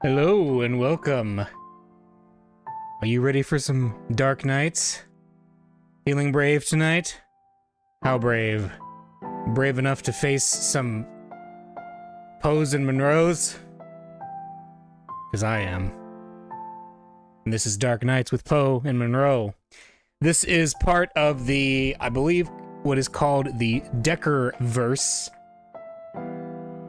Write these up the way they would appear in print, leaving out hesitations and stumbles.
Hello and welcome. Are you ready for some dark nights? Feeling brave tonight? How brave? Brave enough to face some Poes and Monroes? Because I am. And this is Dark Nights with Poe and Monroe. This is part of the, I believe, what is called the Decker-verse,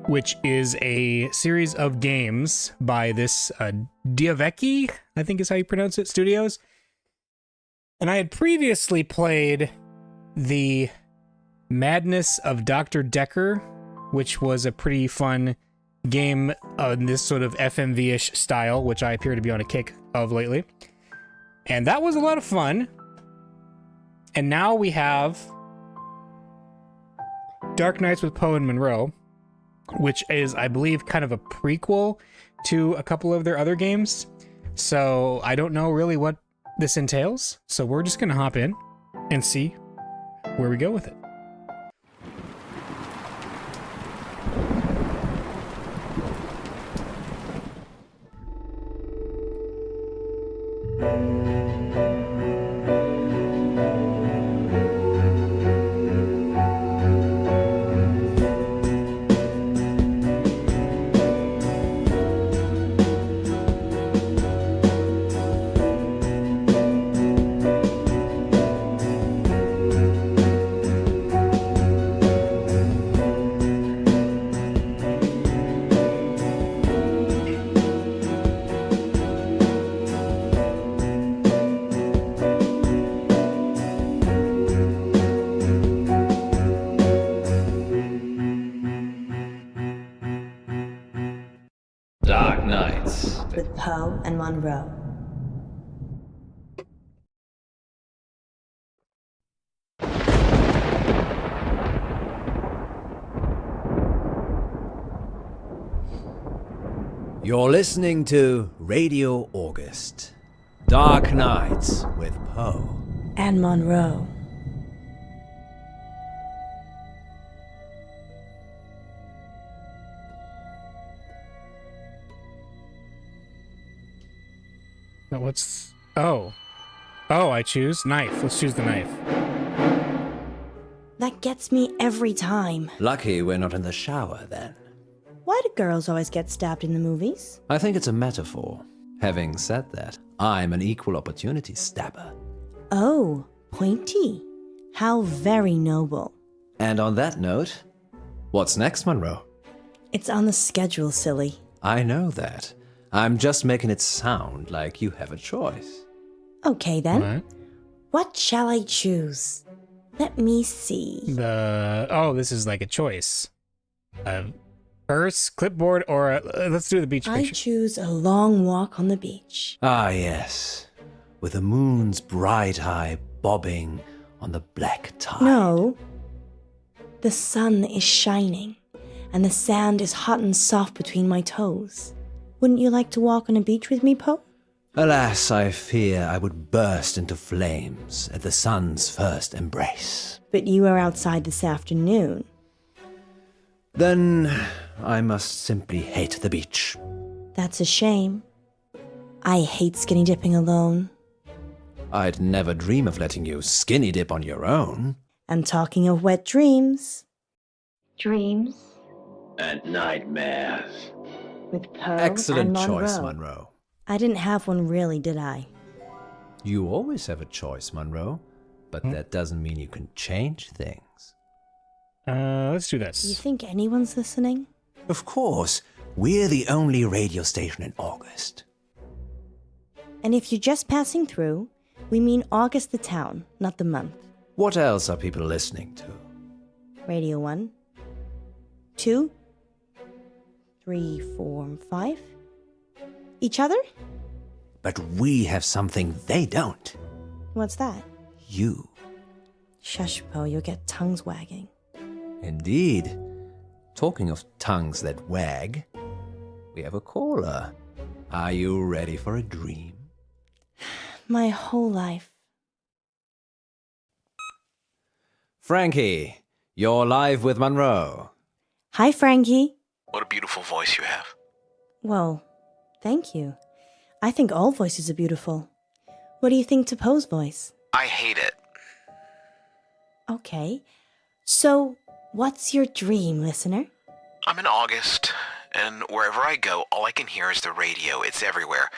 which is a series of games by this Diavecchi, I think is how you pronounce it, Studios. And I had previously played the Madness of Dr. Decker, which was a pretty fun game in this sort of FMV-ish style, which I appear to be on a kick of lately. And that was a lot of fun. And now we have Dark Nights with Poe and Monroe, which is, I believe, kind of a prequel to a couple of their other games. So I don't know really what this entails. So we're just going to hop in and see where we go with it. Dark Nights with Poe and Monroe. You're listening to Radio August. Dark Nights with Poe And Monroe. Now what's... Oh, I choose knife. Let's choose the knife. That gets me every time. Lucky we're not in the shower then. Why do girls always get stabbed in the movies? I think it's a metaphor. Having said that, I'm an equal opportunity stabber. Oh, pointy. How very noble. And on that note, what's next, Monroe? It's on the schedule, silly. I know that. I'm just making it sound like you have a choice. Okay then. What? What shall I choose? Let me see. This is like a choice. Purse, clipboard, or let's do the beach I picture. choose a long walk on the beach. Ah, yes. With the moon's bright eye bobbing on the black tide. No. The sun is shining, and the sand is hot and soft between my toes. Wouldn't you like to walk on a beach with me, Poe? Alas, I fear I would burst into flames at the sun's first embrace. But you are outside this afternoon. Then I must simply hate the beach. That's a shame. I hate skinny dipping alone. I'd never dream of letting you skinny dip on your own. And talking of wet dreams. Dreams And nightmares. with Poe Excellent and choice, Monroe. Monroe. I didn't have one really, did I? You always have a choice, Monroe. But that doesn't mean you can change things. Let's do Do you this. think anyone's listening? Of course, we're the only radio station in August. And if you're just passing through, we mean August the town, not the month. What else are people listening to? Radio 1, 2, 3, 4, and 5. Each other? But we have something they don't. What's that? You. Shush, Poe, you'll get tongues wagging. Indeed. Talking of tongues that wag, we have a caller. Are you ready for a dream? My whole life. Frankie, you're live with Monroe. Hi, Frankie. What a beautiful voice you have. Well, Thank you. I think all voices are beautiful. What do you think to Poe's voice? I hate it. Okay. So, what's your dream, listener? I'm in August, and wherever I go, all I can hear is the radio. It's everywhere.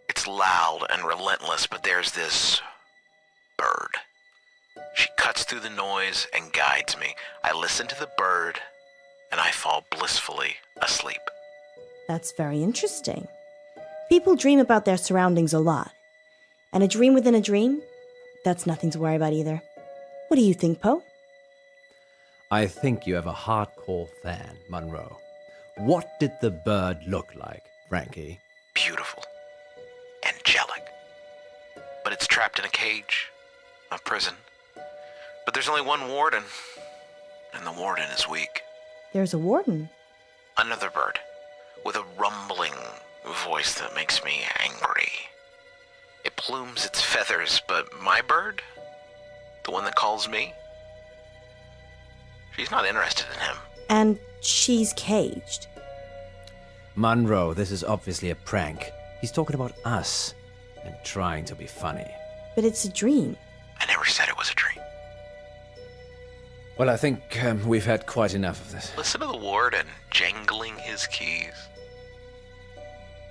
It's loud and relentless, but there's this bird. She cuts through the noise and guides me. I listen to the bird, and I fall blissfully asleep. That's very interesting. People dream about their surroundings a lot. And a dream within a dream? That's nothing to worry about either. What do you think, Poe? I think you have a hardcore fan, Monroe. What did the bird look like, Frankie? Beautiful. Angelic. But it's trapped in a cage. A prison. But there's only one warden. And the warden is weak. There's a warden. Another bird. With a rumbling voice that makes me angry. It plumes its feathers, but my bird? The one that calls me? She's not interested in him. And she's caged. Monroe, this is obviously a prank. He's talking about us and trying to be funny. But it's a dream. I never said it was a dream. Well, I think we've had quite enough of this. Listen to the warden jangling his keys.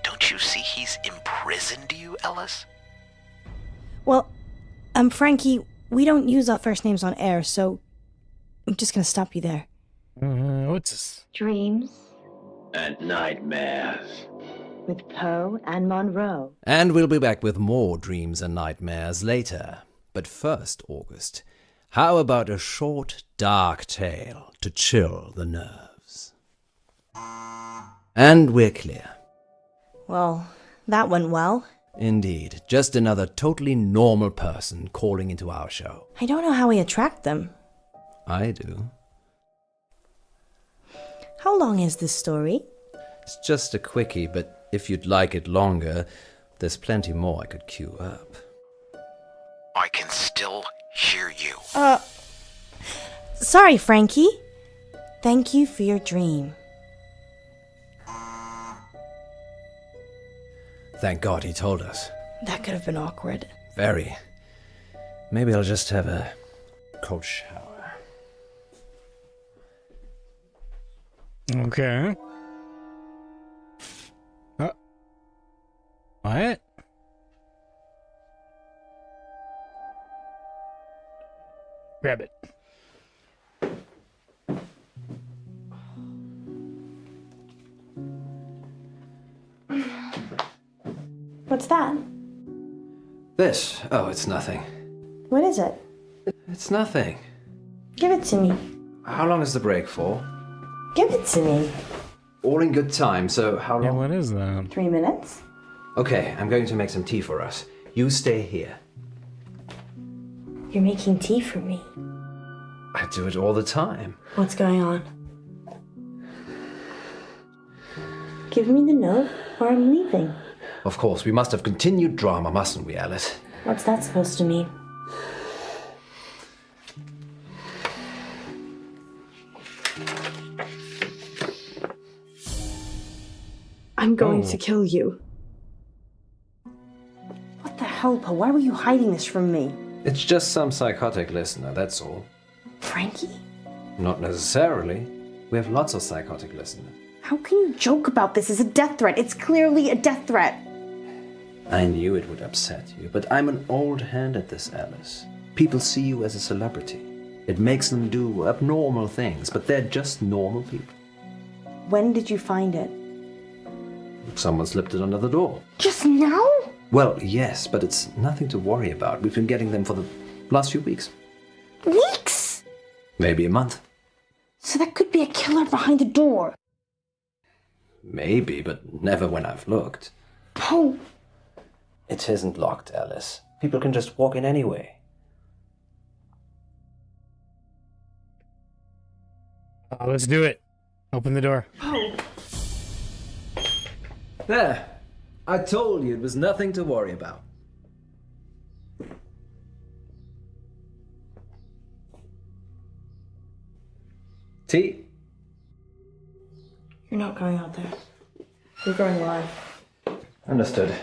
Don't you see he's imprisoned you, Ellis? Well, Frankie, we don't use our first names on air, so I'm just gonna stop you there. What's this? Dreams And nightmares. with Poe and Monroe. And we'll be back with more dreams and nightmares later. But first, August, how about a short, dark tale to chill the nerves? And we're clear. Well, that went well. Indeed, just another totally normal person calling into our show. I don't know how we attract them. I do. How long is this story? It's just a quickie, but if you'd like it longer, there's plenty more I could queue up. I can still hear you. Sorry, Frankie. Thank you for your dream. Thank God he told us. That could have been awkward. Very. Maybe I'll just have a cold shower. Okay. What? Grab it. What's that? This? Oh, it's nothing. What is it? It's nothing. Give it to me. How long is the break for? Give it to me. All in good time, so how Yeah, long? what is that? 3 minutes? Okay, I'm going to make some tea for us. You stay here. You're making tea for me. I do it all the time. What's going on? Give me the note or I'm leaving. Of course, we must have continued drama, mustn't we, Alice? What's that supposed to mean? I'm going to kill you. What the hell, Poe? Why were you hiding this from me? It's just some psychotic listener, that's all. Frankie? Not necessarily. We have lots of psychotic listeners. How can you joke about this as a death threat? It's clearly a death threat. I knew it would upset you, but I'm an old hand at this, Alice. People see you as a celebrity. It makes them do abnormal things, but they're just normal people. When did you find it? Someone slipped it under the door. Just now? Well, yes, but it's nothing to worry about. We've been getting them for the last few weeks. Weeks? Maybe a month. So that could be a killer behind the door. Maybe, but never when I've looked. Poe. It isn't locked, Alice. People can just walk in anyway. Let's do it. Open the door. Poe. There. I told you it was nothing to worry about. Tea? You're not going out there. You're going live. Understood.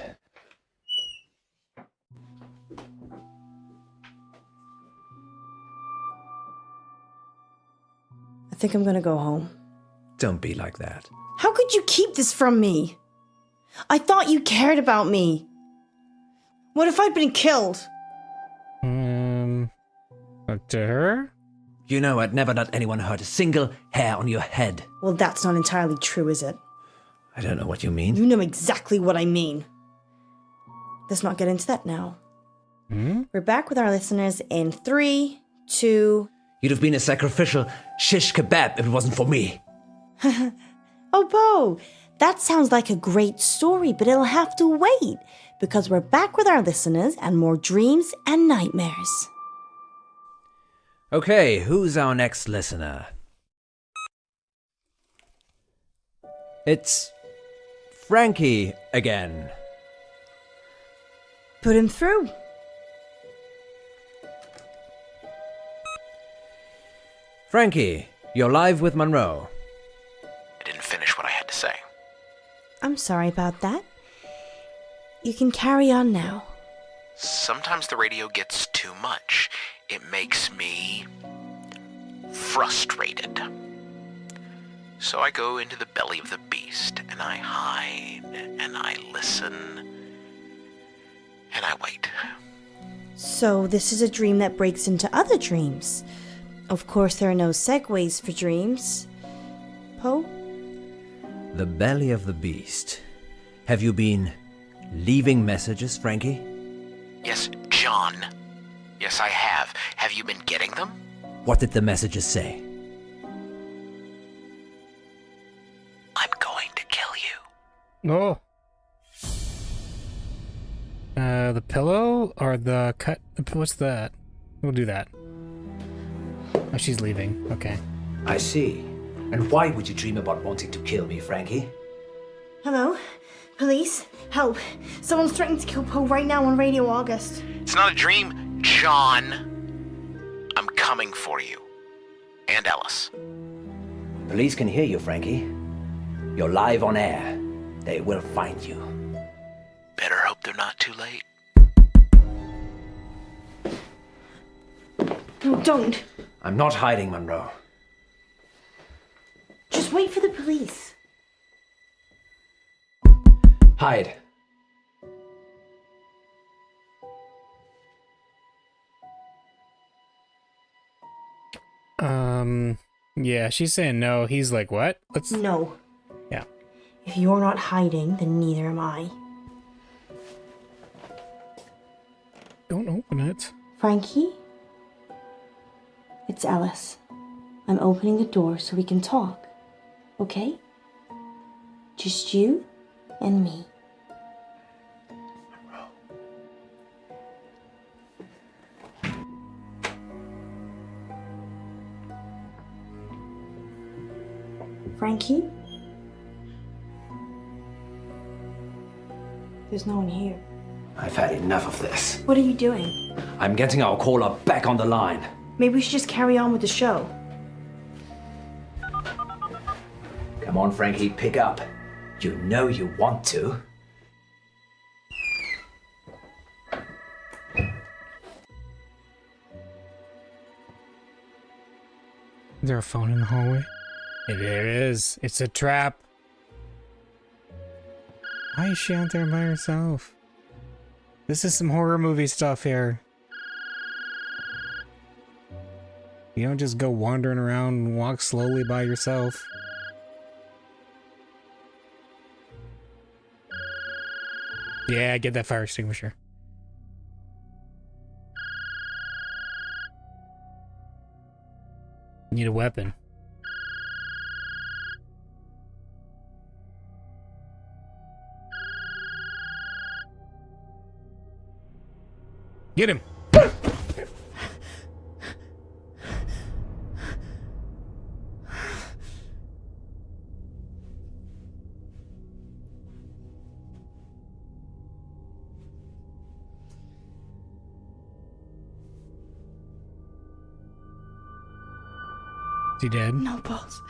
I think I'm gonna go home. Don't be like that. How could you keep this from me? I thought you cared about me. What if I'd been killed? Up to her? You know I'd never let anyone hurt a single hair on your head. Well, that's not entirely true, is it? I don't know what you mean. You know exactly what I mean. Let's not get into that now. We're back with our listeners in 3, 2... You'd have been a sacrificial shish kebab if it wasn't for me. Oh, Bo, that sounds like a great story, but it'll have to wait, because we're back with our listeners and more dreams and nightmares. Okay, who's our next listener? It's Frankie again. Put him through. Frankie, you're live with Monroe. I didn't finish what I had to say. I'm sorry about that. You can carry on now. Sometimes the radio gets too much. It makes me frustrated. So I go into the belly of the beast, and I hide, and I listen, and I wait. So this is a dream that breaks into other dreams. Of course, there are no segues for dreams. Poe? The belly of the beast. Have you been leaving messages, Frankie? Yes, John. Yes, I have. Have you been getting them? What did the messages say? I'm going to kill you. Oh. The pillow or the cut? What's that? We'll do that. Oh, she's leaving. Okay. I see. And why would you dream about wanting to kill me, Frankie? Hello? Police? Help. Someone's threatening to kill Poe right now on Radio August. It's not a dream, John. I'm coming for you. And Ellis. Police can hear you, Frankie. You're live on air. They will find you. Better hope they're not too late. No, don't. I'm not hiding, Monroe. Just wait for the police. Hide. Yeah, she's saying no. He's like, what? Let's... No. Yeah. If you're not hiding, then neither am I. Don't open it. Frankie? It's Ellis. I'm opening the door so we can talk. Okay? Just you and me. Frankie? There's no one here. I've had enough of this. What are you doing? I'm getting our caller back on the line. Maybe we should just carry on with the show. Come on, Frankie, pick up. You know you want to. Is there a phone in the hallway? There is. It's a trap. Why is she out there by herself? This is some horror movie stuff here. You don't just go wandering around and walk slowly by yourself. Yeah, get that fire extinguisher. Need a weapon. Get him! Is he dead? No, boss.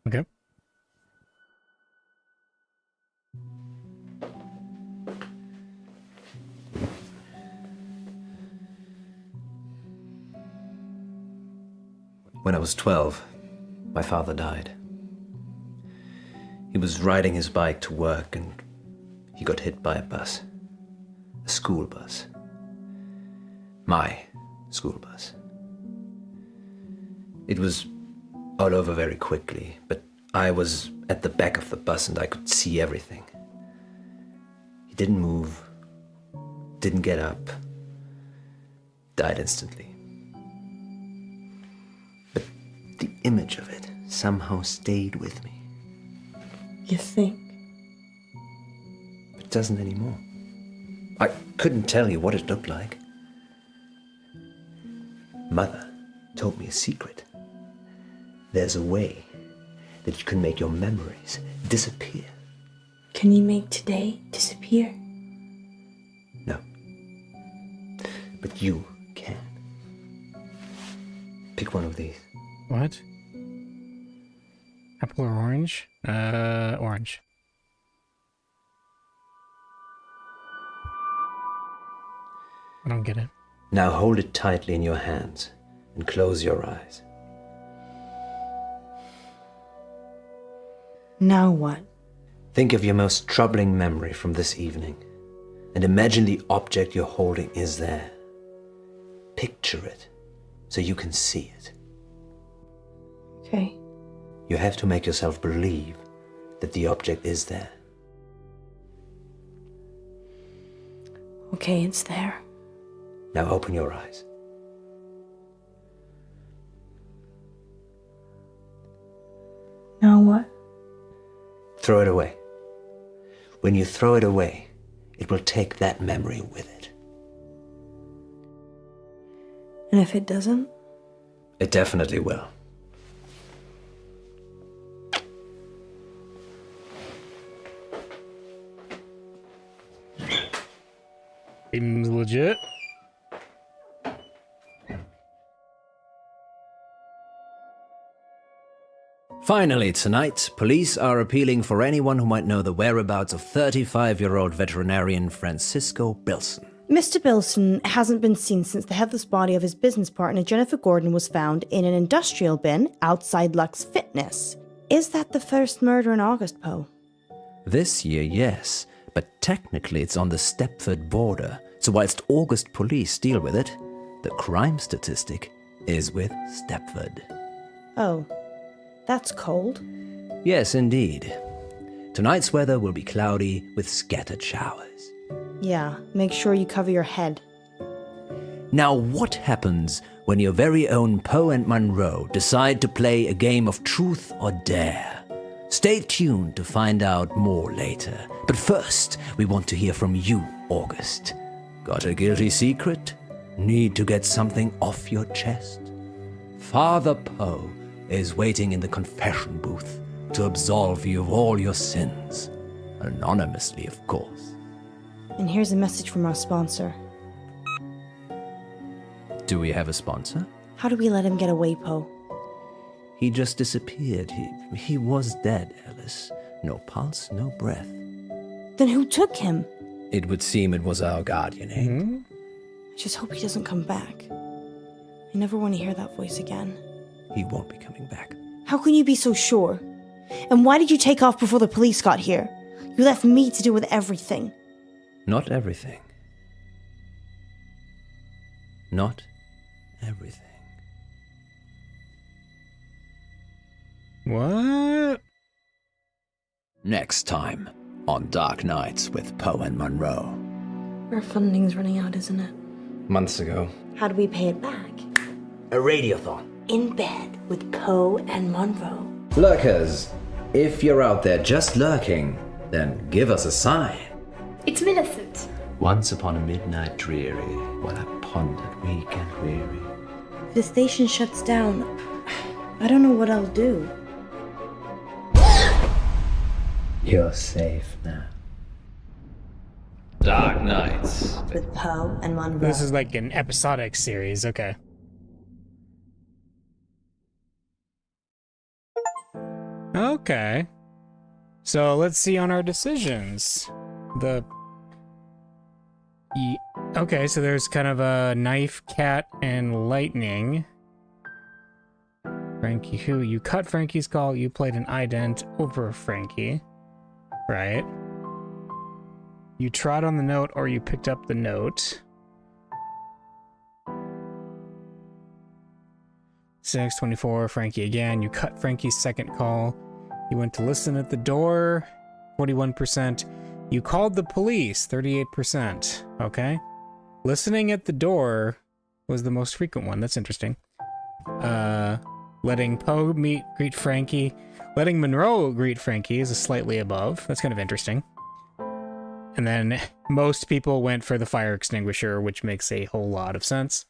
Okay. When I was 12, my father died. He was riding his bike to work and he got hit by a bus. A school bus. My school bus. It was all over very quickly, but I was at the back of the bus and I could see everything. He didn't move, didn't get up, died instantly. But the image of it somehow stayed with me. You think? It doesn't anymore. I couldn't tell you what it looked like. Mother told me a secret. There's a way that you can make your memories disappear. Can you make today disappear? No. But you can. Pick one of these. What? Apple or orange? Orange. I don't get it. Now hold it tightly in your hands and close your eyes. Now what? Think of your most troubling memory from this evening and imagine the object you're holding is there. Picture it so you can see it. Okay. You have to make yourself believe that the object is there. Okay, it's there. Now open your eyes. Now what? Throw it away. When you throw it away, it will take that memory with it. And if it doesn't? It definitely will. Seems legit. Finally, tonight, police are appealing for anyone who might know the whereabouts of 35-year-old veterinarian Francisco Bilson. Mr. Bilson hasn't been seen since the headless body of his business partner Jennifer Gordon was found in an industrial bin outside Lux Fitness. Is that the first murder in August, Poe? This year, yes, but technically it's on the Stepford border, so whilst August police deal with it, the crime statistic is with Stepford. Oh, that's cold. Yes, indeed. Tonight's weather will be cloudy with scattered showers. Yeah, make sure you cover your head. Now, what happens when your very own Poe and Monroe decide to play a game of truth or dare? Stay tuned to find out more later. But first, we want to hear from you, August. Got a guilty secret? Need to get something off your chest? Father Poe is waiting in the confession booth to absolve you of all your sins. Anonymously, of course. And here's a message from our sponsor. Do we have a sponsor? How do we let him get away, Poe? He just disappeared. He was dead, Alice. No pulse, no breath. Then who took him? It would seem it was our guardian angel. I just hope he doesn't come back. I never want to hear that voice again. He won't be coming back. How can you be so sure? And why did you take off before the police got here? You left me to deal with everything. Not everything. Not everything. What? Next time on Dark Nights with Poe and Monroe. Our funding's running out, isn't it? Months ago. How do we pay it back? A radiothon. In bed with Poe and Monroe. Lurkers, if you're out there just lurking, then give us a sign. It's Millicent. Once upon a midnight dreary, while I pondered weak and weary. If the station shuts down, I don't know what I'll do. You're safe now. Dark Nights. With Poe and Monroe. This is like an episodic series, okay. Okay. So let's see on our decisions. Okay, so there's kind of a knife, cat, and lightning. Frankie, who? You cut Frankie's call, you played an ident over Frankie. Right. You trod on the note or you picked up the note. 624, Frankie again. You cut Frankie's second call. You went to listen at the door, 41%. You called the police, 38%. Okay. Listening at the door was the most frequent one. That's interesting. Letting Poe greet Frankie. Letting Monroe greet Frankie is a slightly above. That's kind of interesting. And then most people went for the fire extinguisher, which makes a whole lot of sense.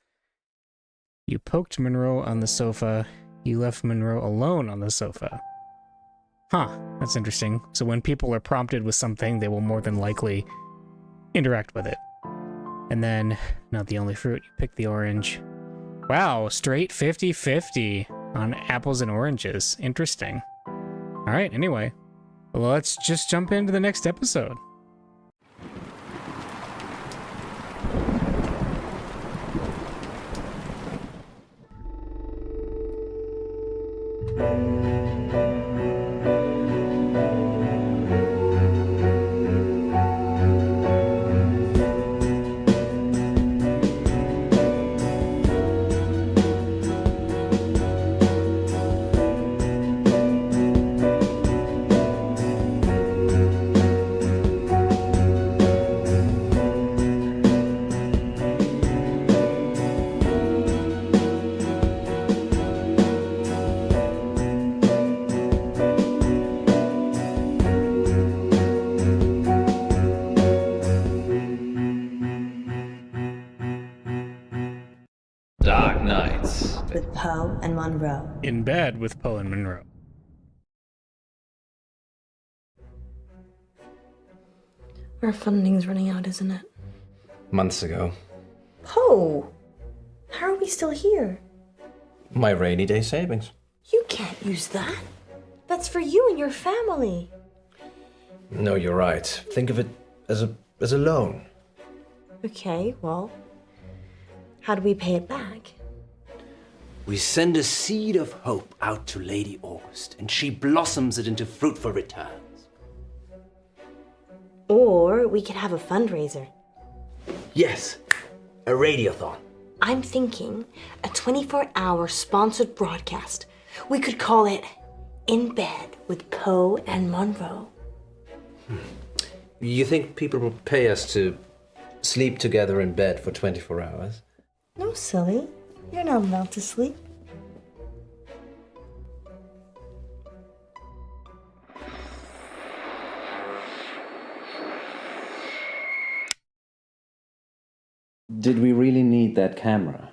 You poked Monroe on the sofa. You left Monroe alone on the sofa. Huh, that's interesting. So when people are prompted with something, they will more than likely interact with it. And then, not the only fruit, you picked the orange. Wow, straight 50-50 on apples and oranges. Interesting. Alright, anyway. Well, let's just jump into the next episode. Dark Nights. With Poe and Monroe. In bed with Poe and Monroe. Our funding's running out, isn't it? Months ago. Poe! How are we still here? My rainy day savings. You can't use that. That's for you and your family. No, you're right. Think of it as a loan. Okay, well, how do we pay it back? We send a seed of hope out to Lady August, and she blossoms it into fruitful returns. Or we could have a fundraiser. Yes, a radiothon. I'm thinking a 24-hour sponsored broadcast. We could call it In Bed with Poe and Monroe. You think people will pay us to sleep together in bed for 24 hours? No, silly. You're not allowed to sleep. Did we really need that camera?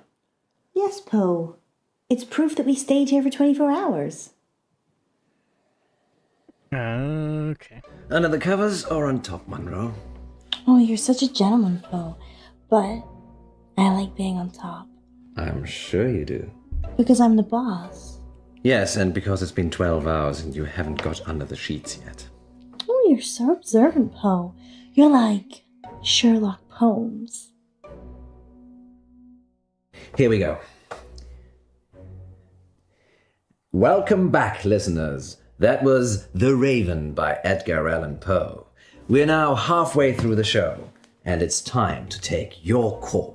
Yes, Poe. It's proof that we stayed here for 24 hours. Okay. Under the covers or on top, Monroe? Oh, you're such a gentleman, Poe. But I like being on top. I'm sure you do. Because I'm the boss. Yes, and because it's been 12 hours and you haven't got under the sheets yet. Oh, you're so observant, Poe. You're like Sherlock Holmes. Here we go. Welcome back, listeners. That was The Raven by Edgar Allan Poe. We're now halfway through the show, and it's time to take your calls.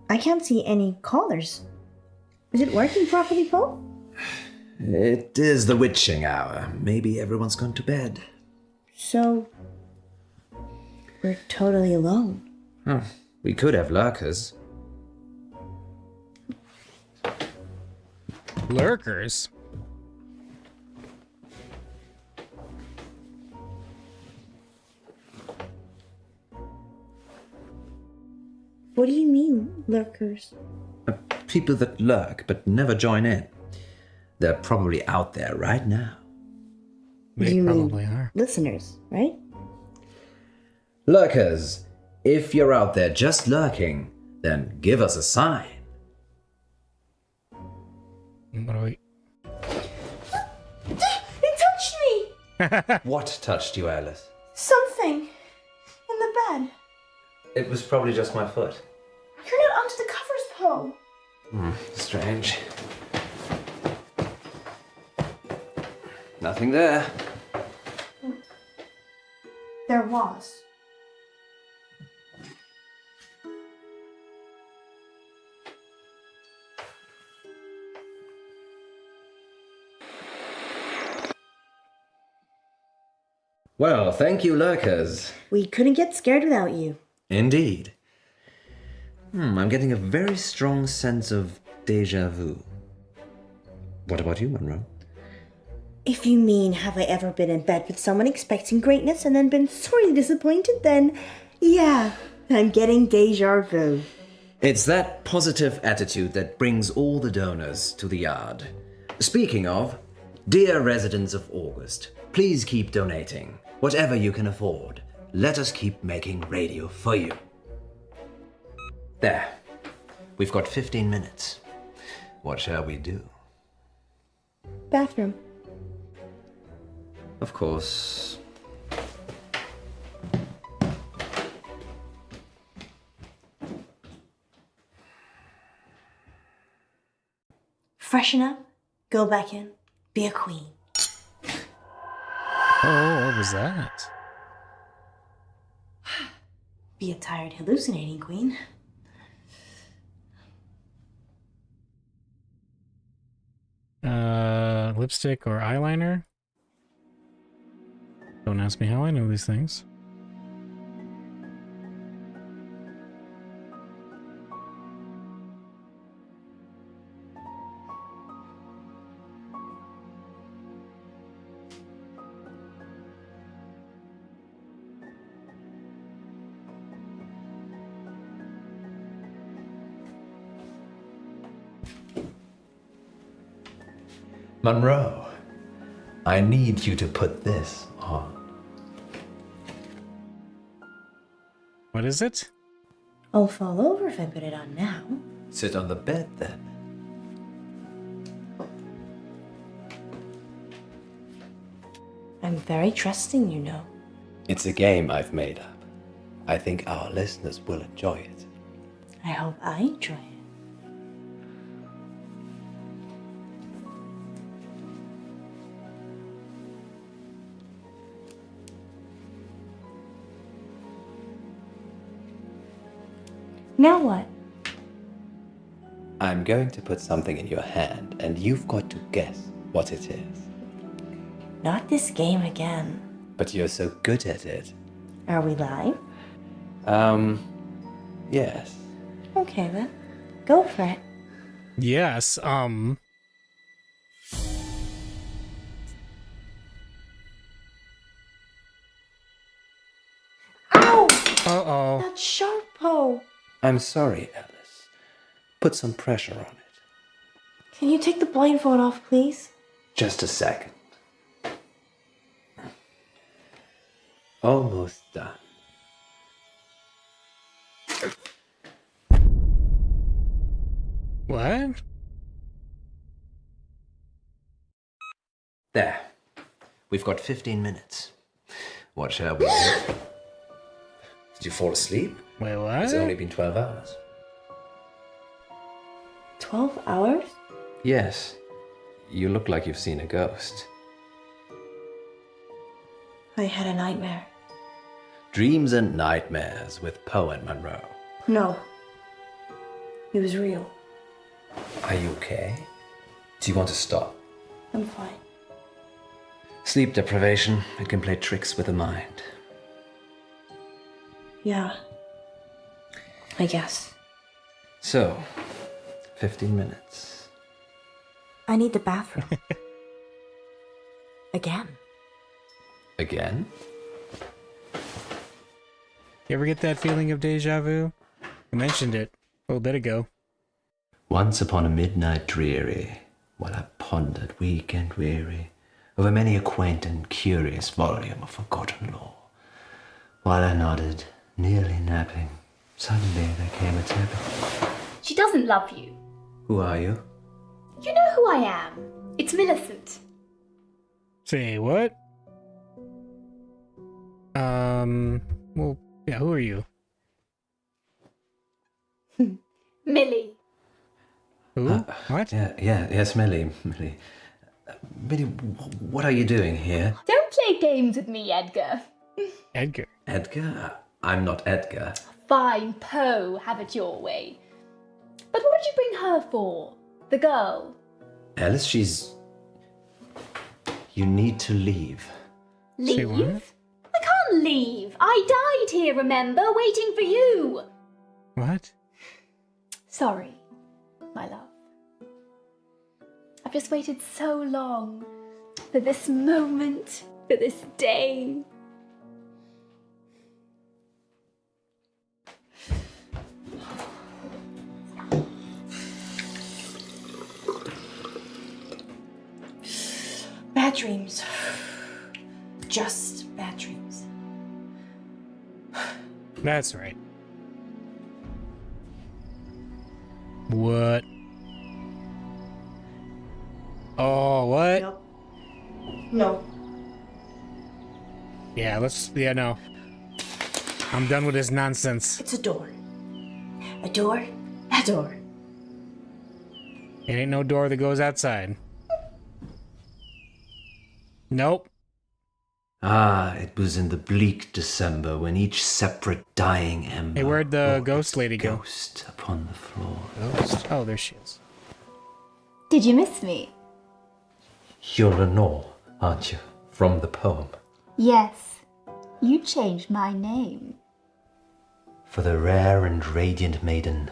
I can't see any callers. Is it working properly, Poe? It is the witching hour. Maybe everyone's gone to bed. So, we're totally alone. We could have lurkers. Lurkers? What do you mean, lurkers? People that lurk but never join in. They're probably out there right now. They You mean probably are. listeners, right? Lurkers, if you're out there just lurking, then give us a sign. What do we... It touched me! What touched you, Alice? Something. In the bed. It was probably just my foot. You're not under the covers, Poe. Strange. Nothing there. There was. Well, thank you, lurkers. We couldn't get scared without you. Indeed. I'm getting a very strong sense of déjà vu. What about you, Monroe? If you mean, have I ever been in bed with someone expecting greatness and then been sorely disappointed, then yeah, I'm getting deja vu. It's that positive attitude that brings all the donors to the yard. Speaking of, dear residents of August, please keep donating. Whatever you can afford. Let us keep making radio for you. There. We've got 15 minutes. What shall we do? Bathroom. Of course. Freshen up, go back in, be a queen. Oh, what was that? Be a tired, hallucinating queen. Lipstick or eyeliner? Don't ask me how I know these things. Monroe, I need you to put this on. What is it? I'll fall over if I put it on now. Sit on the bed then. I'm very trusting, you know. It's a game I've made up. I think our listeners will enjoy it. I hope I enjoy it. Now what? I'm going to put something in your hand, and you've got to guess what it is. Not this game again. But you're so good at it. Are we live? Yes. Okay then. Go for it. Yes, Ow! Uh-oh. That's sharp, Poe. I'm sorry, Alice. Put some pressure on it. Can you take the blindfold off, please? Just a second. Almost done. What? There. We've got 15 minutes. What shall we do? Did you fall asleep? Wait, what? It's only been 12 hours. 12 hours? Yes. You look like you've seen a ghost. I had a nightmare. Dreams and nightmares with Poe and Monroe. No. It was real. Are you okay? Do you want to stop? I'm fine. Sleep deprivation, it can play tricks with the mind. Yeah. I guess. So, 15 minutes. I need the bathroom. Again. Again? You ever get that feeling of deja vu? You mentioned it a little bit ago. Once upon a midnight dreary, while I pondered weak and weary over many a quaint and curious volume of forgotten lore, while I nodded, nearly napping, suddenly there came a tapping. She doesn't love you. Who are you? You know who I am. It's Millicent. Say what? Well, yeah, who are you? Millie. Who? What? Yes, Millie. Millie. Millie, what are you doing here? Don't play games with me, Edgar. Edgar. Edgar? I'm not Edgar. Fine, Poe, have it your way. But what did you bring her for? The girl? Alice, You need to leave. Leave? Say what? I can't leave. I died here, remember? Waiting for you. What? Sorry, my love. I've just waited so long for this moment, for this day. Bad dreams. Just bad dreams. That's right. What? Oh, what? Nope. No. Yeah, no. I'm done with this nonsense. It's a door. A door. A door. It ain't no door that goes outside. Nope. Ah, it was in the bleak December when each separate dying ember... Hey, where'd the brought ghost its lady go? Ghost upon the floor. Ghost? Oh, there she is. Did you miss me? You're Lenore, aren't you? From the poem. Yes. You changed my name. For the rare and radiant maiden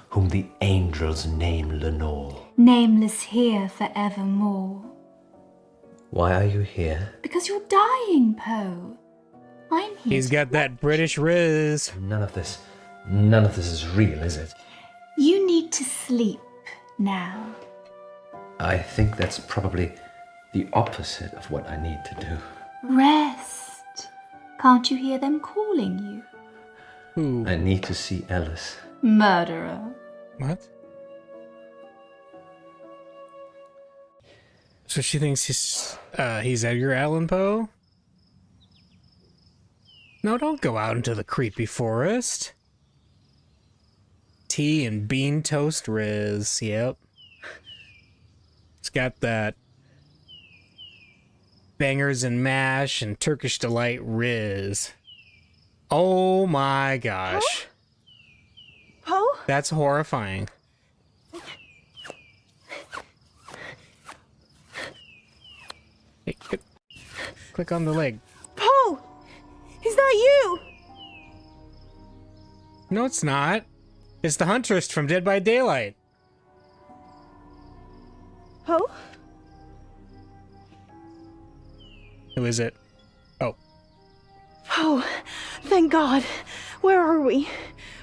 whom the angels name Lenore. Nameless here forevermore. Why are you here? Because you're dying, Poe. I'm here. He's got that British riz. None of this is real, is it? You need to sleep now. I think that's probably the opposite of what I need to do. Rest. Can't you hear them calling you? Who? I need to see Alice. Murderer. What? So she thinks he's Edgar Allan Poe? No, don't go out into the creepy forest. Tea and bean toast riz, yep. It's got that bangers and mash and Turkish delight riz. Oh my gosh. Poe? That's horrifying. Hey, click on the leg. Poe! Is that you? No, it's not. It's the Huntress from Dead by Daylight. Poe? Who is it? Oh, Oh, thank God. Where are we?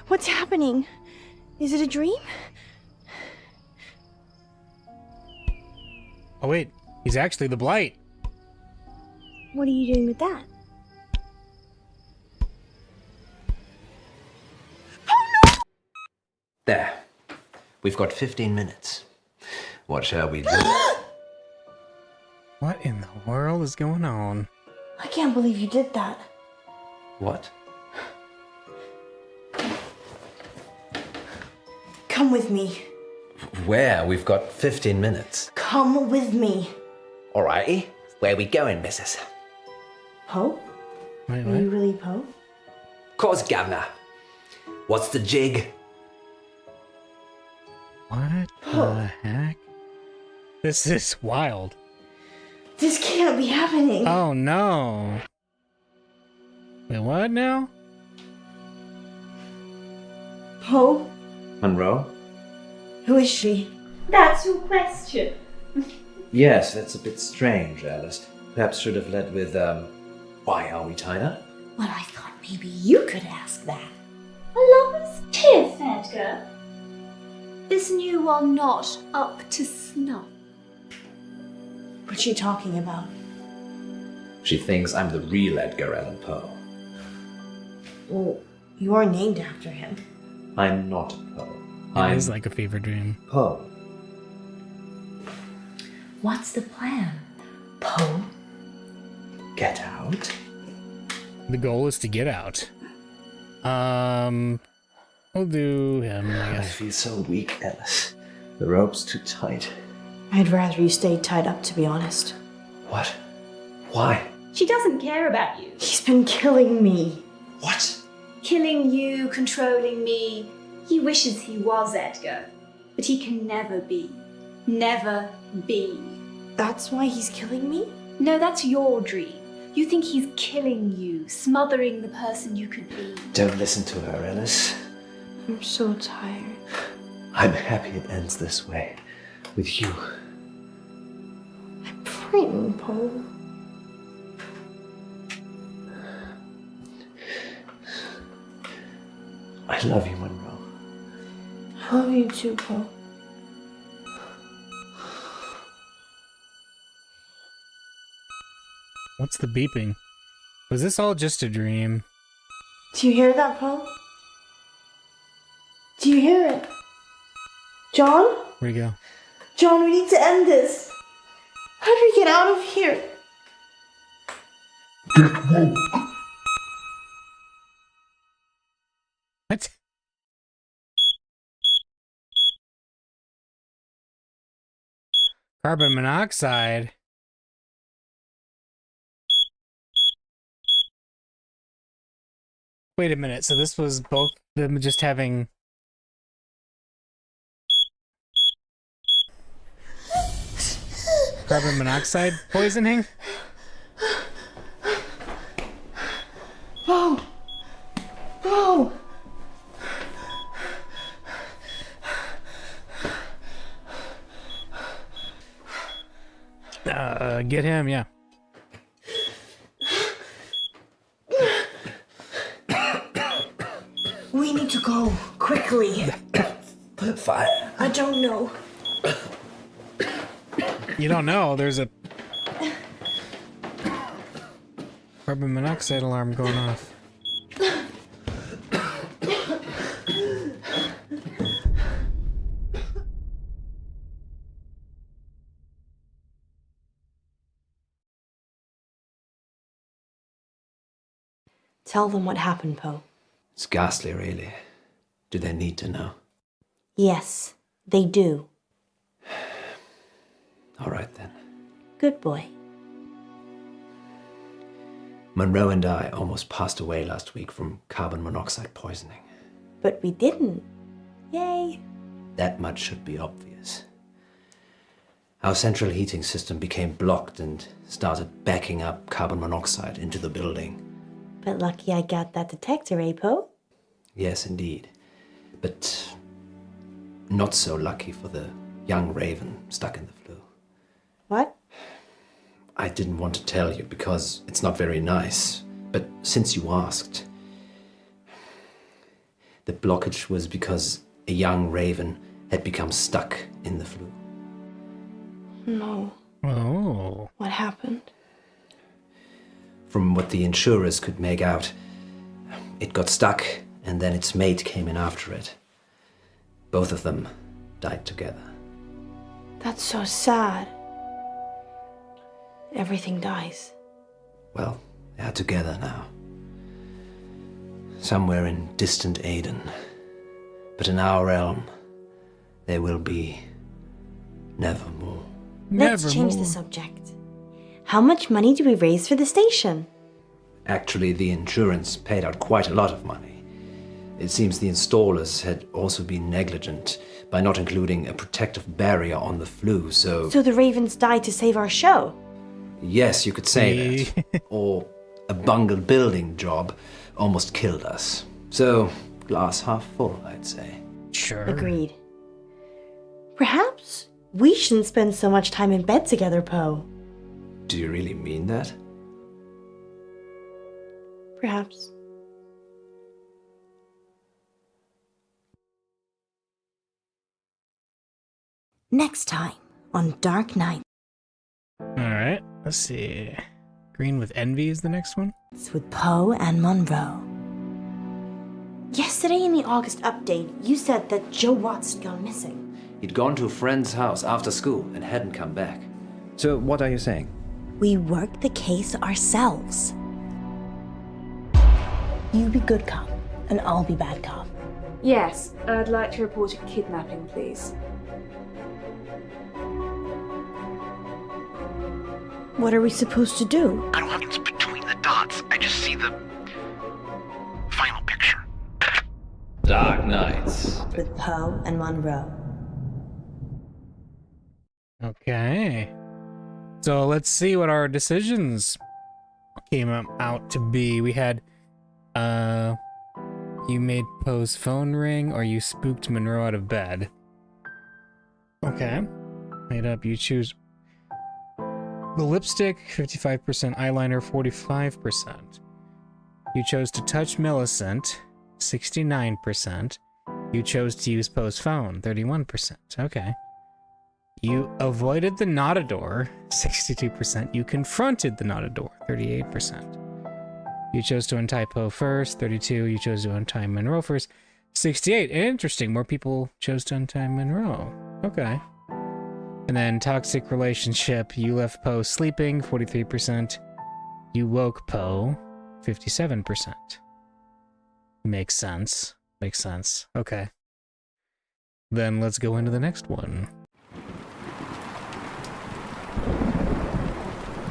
What's happening? Is it a dream? oh wait, he's actually the Blight. What are you doing with that? There. We've got 15 minutes. What shall we do? What in the world is going on? I can't believe you did that. What? Come with me. Where? We've got 15 minutes. Come with me. Alrighty. Where we going, missus? Poe? Wait, Are you really Poe? Course, governor. What's the jig? What the heck? This is wild. This can't be happening. Oh no. Wait, what now? Poe? Monroe? Who is she? That's your question. Yes, that's a bit strange, Alice. Perhaps should have led with, why are we tied up? Well, I thought maybe you could ask that. A lover's tiff, Edgar. Isn't you are not up to snuff? What's she talking about? She thinks I'm the real Edgar Allan Poe. Well, you are named after him. I'm not Poe. It is like a fever dream. Poe. What's the plan, Poe? Get out? The goal is to get out. We'll do him, I I guess. feel so weak, Alice. The rope's too tight. I'd rather you stayed tied up, to be honest. What? Why? She doesn't care about you. He's been killing me. What? Killing you, controlling me. He wishes he was Edgar, but he can never be. Never be. That's why he's killing me? No, that's your dream. You think he's killing you, smothering the person you could be. Don't listen to her, Alice. I'm so tired. I'm happy it ends this way. With you. I'm frightened, Poe. I love you, Monroe. I love you too, Poe. What's the beeping? Was this all just a dream? Do you hear that, Poe? Do you hear it? John? Where'd he go? John, we need to end this. How do we get out of here? What? Carbon monoxide? Wait a minute, so this was both them just having... carbon monoxide poisoning? Poe! Poe! Get him, yeah. We need to go quickly. Fire. I don't know. You don't know, there's a carbon monoxide alarm going off. Tell them what happened, Poe. It's ghastly, really. Do they need to know? Yes, they do. All right, then. Good boy. Monroe and I almost passed away last week from carbon monoxide poisoning. But we didn't. Yay. That much should be obvious. Our central heating system became blocked and started backing up carbon monoxide into the building. But lucky I got that detector, eh, Poe? Yes, indeed. But not so lucky for the young raven stuck in the flue. What? I didn't want to tell you because it's not very nice. But since you asked, the blockage was because a young raven had become stuck in the flue. No. Oh. What happened? From what the insurers could make out, it got stuck and then its mate came in after it. Both of them died together. That's so sad. Everything dies. Well, they are together now. Somewhere in distant Aden. But in our realm, they will be nevermore. Let's change the subject. How much money do we raise for the station? Actually, the insurance paid out quite a lot of money. It seems the installers had also been negligent by not including a protective barrier on the flue, so... So the ravens died to save our show? Yes, you could say that. Or a bungled building job almost killed us. So, glass half full, I'd say. Sure. Agreed. Perhaps we shouldn't spend so much time in bed together, Poe. Do you really mean that? Perhaps. Next time on Dark Knight. Alright, let's see. Green with Envy is the next one? It's with Poe and Monroe. Yesterday in the August update, you said that Joe Watts had gone missing. He'd gone to a friend's house after school and hadn't come back. So what are you saying? We work the case ourselves. You be good cop, and I'll be bad cop. Yes, I'd like to report a kidnapping, please. What are we supposed to do? I don't have lines between the dots. I just see the final picture. Dark Nights. With Poe and Monroe. Okay. So let's see what our decisions came out to be. We had, you made Poe's phone ring, or you spooked Monroe out of bed. Okay. Made up, you choose the lipstick, 55%, eyeliner, 45%. You chose to touch Millicent, 69%. You chose to use Poe's phone, 31%. Okay. You avoided the Notador, 62%. You confronted the Notador, 38%. You chose to untie Poe first, 32. You chose to untie Monroe first, 68. Interesting, more people chose to untie Monroe. Okay. And then toxic relationship, you left Poe sleeping, 43%. You woke Poe, 57%. Makes sense. Makes sense. Okay. Then let's go into the next one.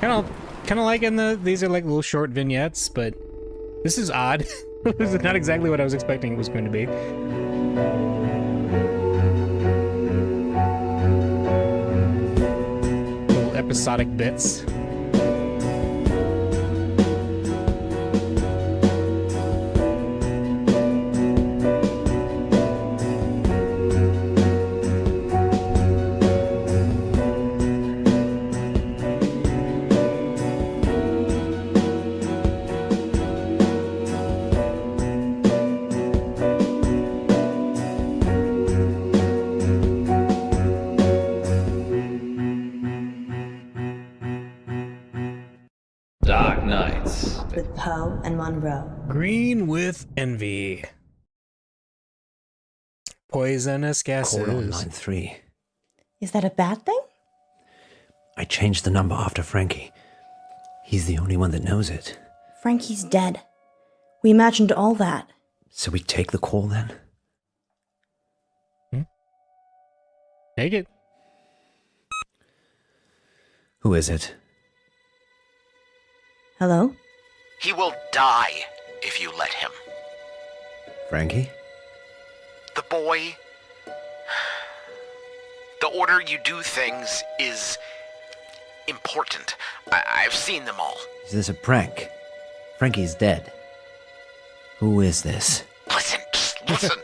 Kind of liking these are like little short vignettes, but this is odd. This is not exactly what I was expecting it was going to be. Little episodic bits. Dark Nights. With Poe and Monroe. Green with envy. Poisonous gases. Call on line 3. Is that a bad thing? I changed the number after Frankie. He's the only one that knows it. Frankie's dead. We imagined all that. So we take the call then? Take it. Who is it? Hello? He will die if you let him. Frankie? The boy... The order you do things is important. I've seen them all. Is this a prank? Frankie's dead. Who is this? Listen, just listen.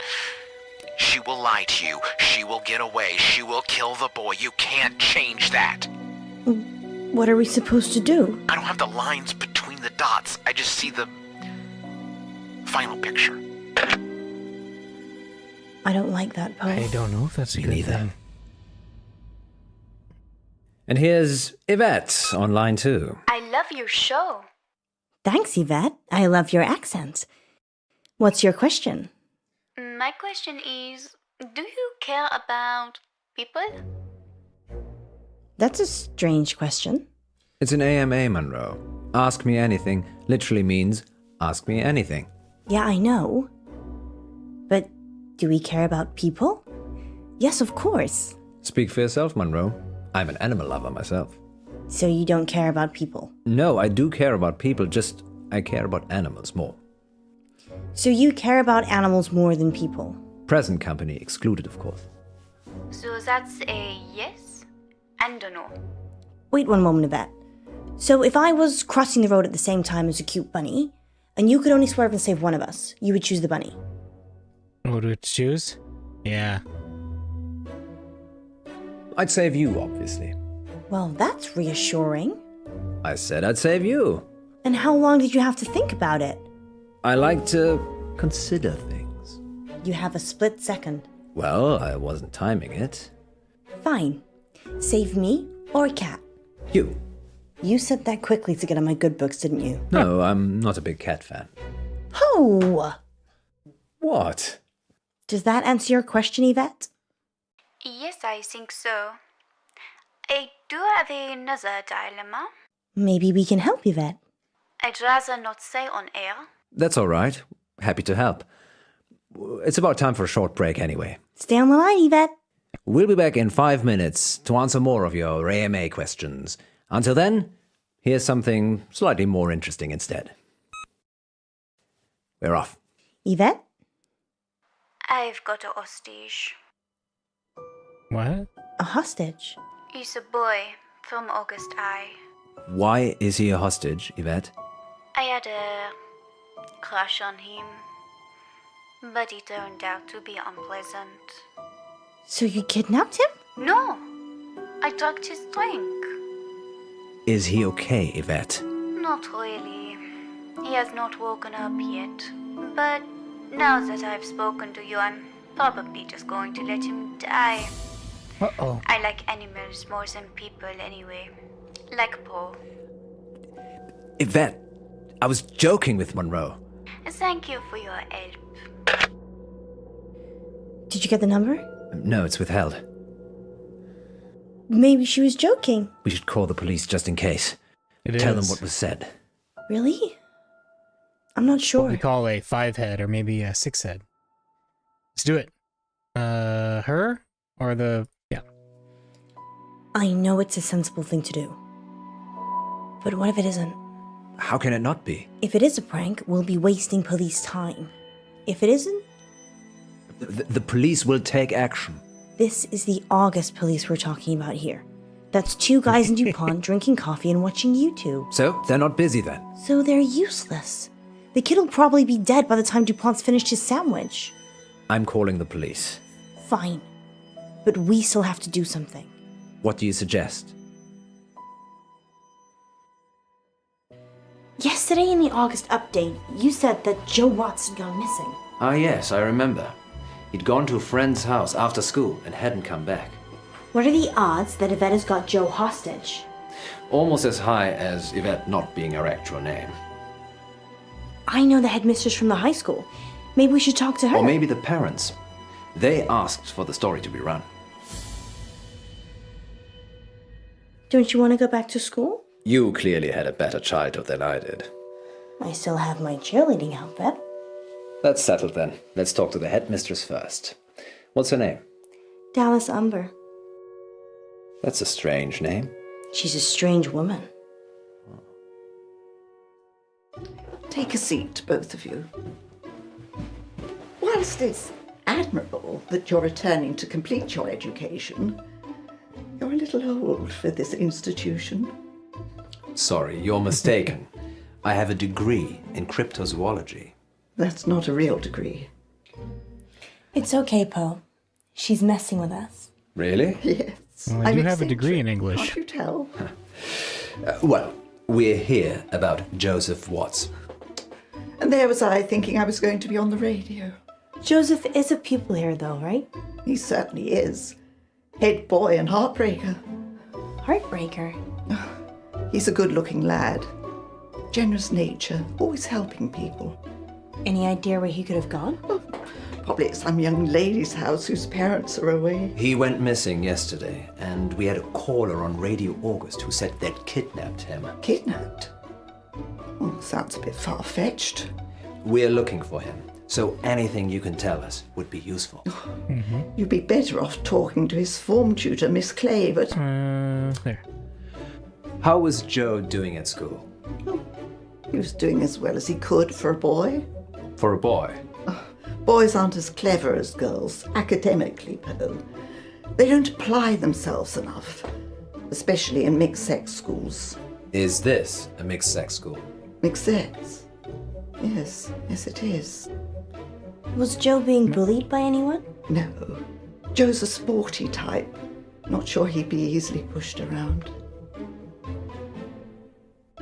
She will lie to you. She will get away. She will kill the boy. You can't change that. What are we supposed to do? I don't have the lines between the dots. I just see the final picture. I don't like that, Poe. I don't know if that's a Me good neither. thing. And here's Yvette on line 2. I love your show. Thanks, Yvette. I love your accent. What's your question? My question is, do you care about people? That's a strange question. It's an AMA, Monroe. Ask me anything literally means ask me anything. Yeah, I know. But do we care about people? Yes, of course. Speak for yourself, Monroe. I'm an animal lover myself. So you don't care about people? No, I do care about people, just I care about animals more. So you care about animals more than people? Present company excluded, of course. So that's a yes and a no. Wait one moment, Yvette. So if I was crossing the road at the same time as a cute bunny, and you could only swerve and save one of us, you would choose the bunny? What do we choose? Yeah. I'd save you, obviously. Well, that's reassuring. I said I'd save you. And how long did you have to think about it? I like to consider things. You have a split second. Well, I wasn't timing it. Fine. Save me or a cat? You. You said that quickly to get on my good books, didn't you? No, I'm not a big cat fan. Oh! What? Does that answer your question, Yvette? Yes, I think so. I do do have another dilemma. Maybe we can help Yvette. I'd rather not say on air. That's all right. Happy to help. It's about time for a short break anyway. Stay on the line, Yvette. We'll be back in 5 minutes to answer more of your AMA questions. Until then, here's something slightly more interesting instead. We're off. Yvette? I've got a hostage. What? A hostage? He's a boy from August High. Why is he a hostage, Yvette? I had a crush on him, but he turned out to be unpleasant. So you kidnapped him? No, I drugged his drink. Is he okay, Yvette? Not really. He has not woken up yet. But now that I've spoken to you, I'm probably just going to let him die. Uh-oh. I like animals more than people anyway. Like Poe. Yvette, I was joking with Monroe. Thank you for your help. Did you get the number? No, it's withheld. Maybe she was joking. We should call the police just in case. It Tell is them what was said. Really? I'm not sure. what we call a 5-head or maybe a 6-head. Let's do it. Her? Or the... Yeah. I know it's a sensible thing to do. But what if it isn't? How can it not be? If it is a prank, we'll be wasting police time. If it isn't, The police will take action. this is the August police we're talking about here. That's 2 guys in DuPont drinking coffee and watching YouTube. So, they're not busy then? So they're useless. The kid will probably be dead by the time DuPont's finished his sandwich. I'm calling the police. Fine. But we still have to do something. What do you suggest? Yesterday in the August update, you said that Joe Watts had gone missing. Ah, yes, I remember. He'd gone to a friend's house after school and hadn't come back. What are the odds that Yvette has got Joe hostage? Almost as high as Yvette not being her actual name. I know the headmistress from the high school. Maybe we should talk to her. Or maybe the parents. They asked for the story to be run. Don't you want to go back to school? You clearly had a better childhood than I did. I still have my cheerleading outfit. That's settled then. Let's talk to the headmistress first. What's her name? Dallas Umber. That's a strange name. She's a strange woman. Take a seat, both of you. Whilst it's admirable that you're returning to complete your education, you're a little old for this institution. Sorry, you're mistaken. I have a degree in cryptozoology. That's not a real degree. It's okay, Poe. She's messing with us. Really? Yes. Well, I do have a degree in English. Can't you tell? Well, we're here about Joseph Watts. And there was I thinking I was going to be on the radio. Joseph is a pupil here, though, right? He certainly is. Head boy and heartbreaker. Heartbreaker. He's a good-looking lad. Generous nature, always helping people. Any idea where he could have gone? Probably at some young lady's house whose parents are away. He went missing yesterday, and we had a caller on Radio August who said they'd kidnapped him. Kidnapped? Oh, sounds a bit far-fetched. We're looking for him, so anything you can tell us would be useful. You'd be better off talking to his form tutor, Miss Clay, but... There. How was Joe doing at school? He was doing as well as he could for a boy. For a boy? Boys aren't as clever as girls, academically, Poe. They don't apply themselves enough, especially in mixed-sex schools. Is this a mixed-sex school? Mixed-sex? Yes, it is. Was Joe being bullied by anyone? No. Joe's a sporty type. Not sure he'd be easily pushed around.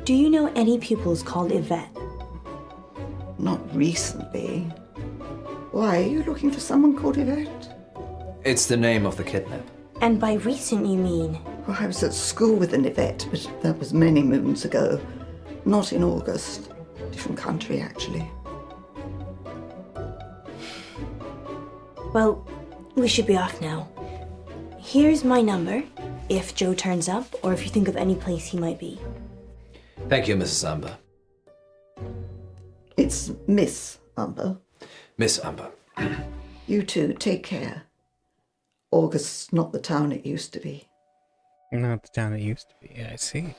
Do you know any pupils called Yvette? Not recently. Why, are you looking for someone called Yvette? It's the name of the kidnap. And by recent, you mean? Well, I was at school with an Yvette, but that was many moons ago. Not in August. Different country, actually. Well, we should be off now. Here's my number, if Joe turns up, or if you think of any place he might be. Thank you, Mrs. Amber. It's Miss Amber. Miss Amber. You two, take care. August's not the town it used to be. Not the town it used to be. Yeah, I see.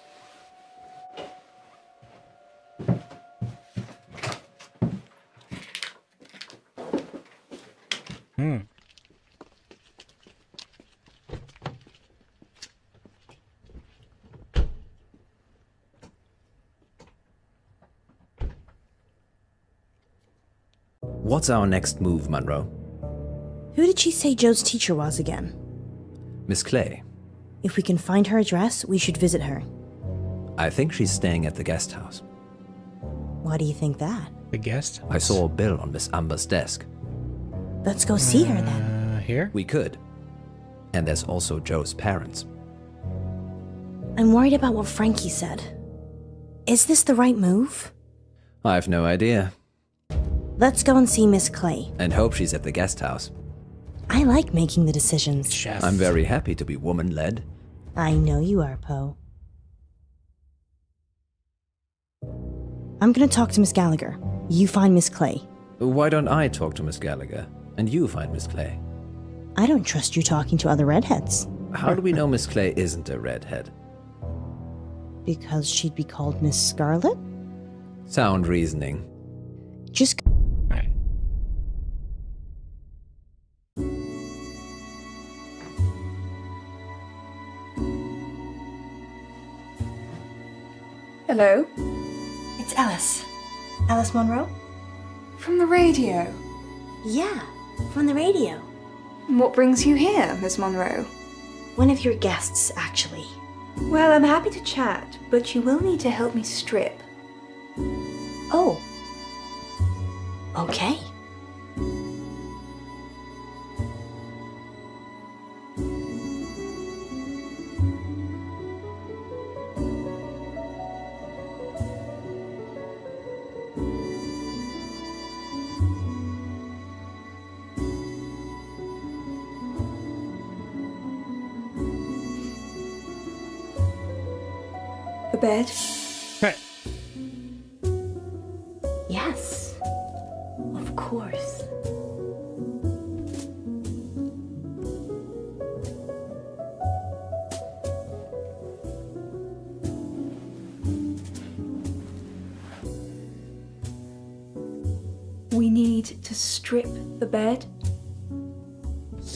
What's our next move, Monroe? Who did she say Joe's teacher was again? Miss Clay. If we can find her address, we should visit her. I think she's staying at the guest house. Why do you think that? The guest house? I saw a bill on Miss Amber's desk. Let's go see her then. Here? We could. And there's also Joe's parents. I'm worried about what Frankie said. Is this the right move? I've no idea. Let's go and see Miss Clay. And hope she's at the guest house. I like making the decisions. Chef. I'm very happy to be woman-led. I know you are, Poe. I'm gonna talk to Miss Gallagher. You find Miss Clay. Why don't I talk to Miss Gallagher, and you find Miss Clay? I don't trust you talking to other redheads. How do we know Miss Clay isn't a redhead? Because she'd be called Miss Scarlet? Sound reasoning. Just... Alright. Hello? It's Alice. Alice Monroe? From the radio. Yeah, from the radio. What brings you here, Miss Monroe? One of your guests, actually. Well, I'm happy to chat, but you will need to help me strip. Oh. Okay. The bed? Right. Yes. Of course. We need to strip the bed?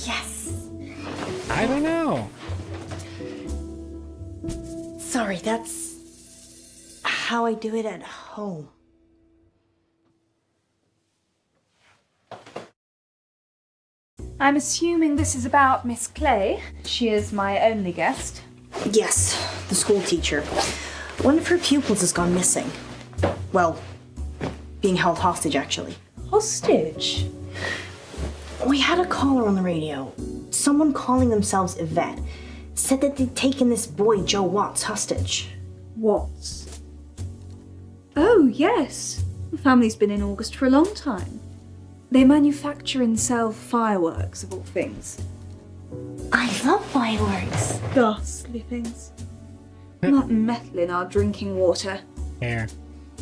Yes. I don't know. Sorry, that's how I do it at home. I'm assuming this is about Miss Clay. She is my only guest. Yes, the school teacher. One of her pupils has gone missing. Well, being held hostage, actually. Hostage? We had a caller on the radio. Someone calling themselves Yvette said that they'd taken this boy, Joe Watts, hostage. Watts? Oh, yes. The family's been in August for a long time. They manufacture and sell fireworks, of all things. I love fireworks. Ghastly things. That metal in our drinking water Here.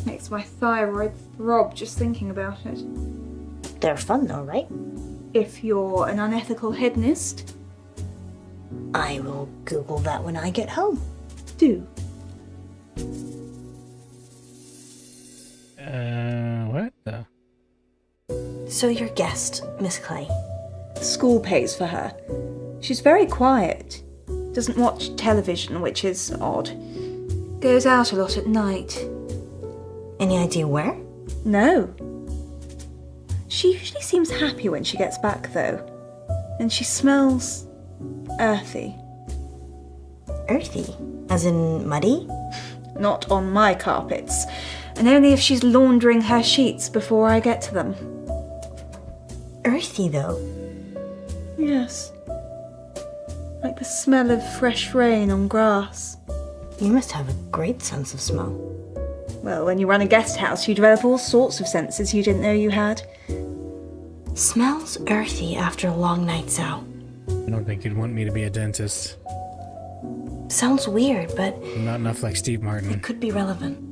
makes my thyroid throb just thinking about it. They're fun though, right? If you're an unethical hedonist, I will Google that when I get home. do. What the? So your guest, Miss Clay. The school pays for her. She's very quiet. Doesn't watch television, which is odd. Goes out a lot at night. Any idea where? No. She usually seems happy when she gets back, though. And she smells earthy. Earthy? As in muddy? Not on my carpets. And only if she's laundering her sheets before I get to them. Earthy though. Yes. Like the smell of fresh rain on grass. You must have a great sense of smell. Well, when you run a guest house, you develop all sorts of senses you didn't know you had. Smells earthy after a long night's out. I don't think you'd want me to be a dentist. Sounds weird, but I'm not enough like Steve Martin. it could be relevant.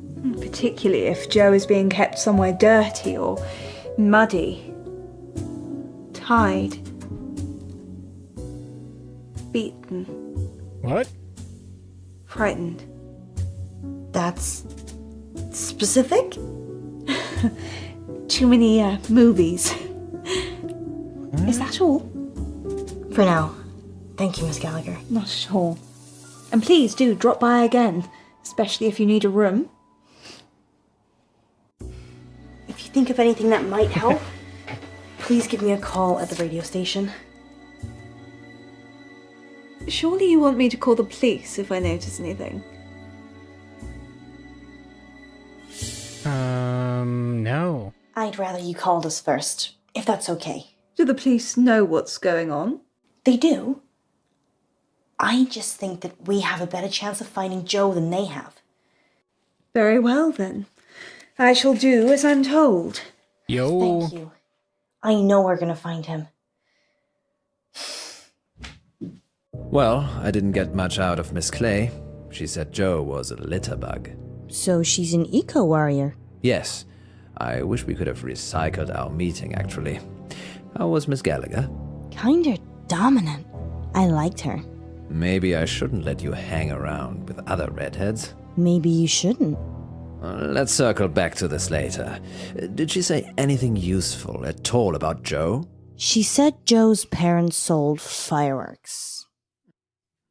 Particularly if Joe is being kept somewhere dirty or muddy. Tied. Beaten. What? Frightened. That's specific? Too many movies. Is that all? For now. Thank you, Miss Gallagher. Not at all. And please do drop by again, especially if you need a room. If you think of anything that might help, please give me a call at the radio station. Surely you want me to call the police if I notice anything? No. I'd rather you called us first, if that's okay. Do the police know what's going on? They do. I just think that we have a better chance of finding Joe than they have. Very well then. I shall do as I'm told. Yo. Thank you. I know we're gonna find him. Well, I didn't get much out of Miss Clay. She said Joe was a litter bug. So she's an eco-warrior. Yes, I wish we could have recycled our meeting, actually. How was Miss Gallagher? Kinda dominant. I liked her. Maybe I shouldn't let you hang around with other redheads. Maybe you shouldn't. Let's circle back to this later. Did she say anything useful at all about Joe? She said Joe's parents sold fireworks.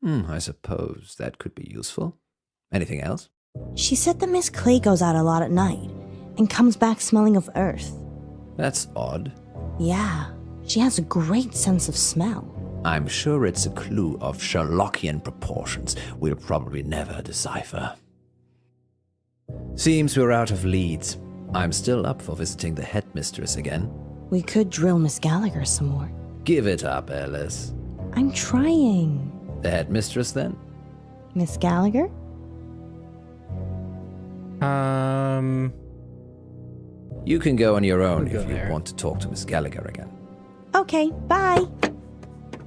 I suppose that could be useful. Anything else? She said that Miss Clay goes out a lot at night and comes back smelling of earth. That's odd. Yeah, she has a great sense of smell. I'm sure it's a clue of Sherlockian proportions we'll probably never decipher. Seems we're out of leads. I'm still up for visiting the headmistress again. We could drill Miss Gallagher some more. Give it up, Alice. I'm trying. The headmistress, then? Miss Gallagher? You can go on your own We'll if go you there. want to talk to Miss Gallagher again. Okay, bye.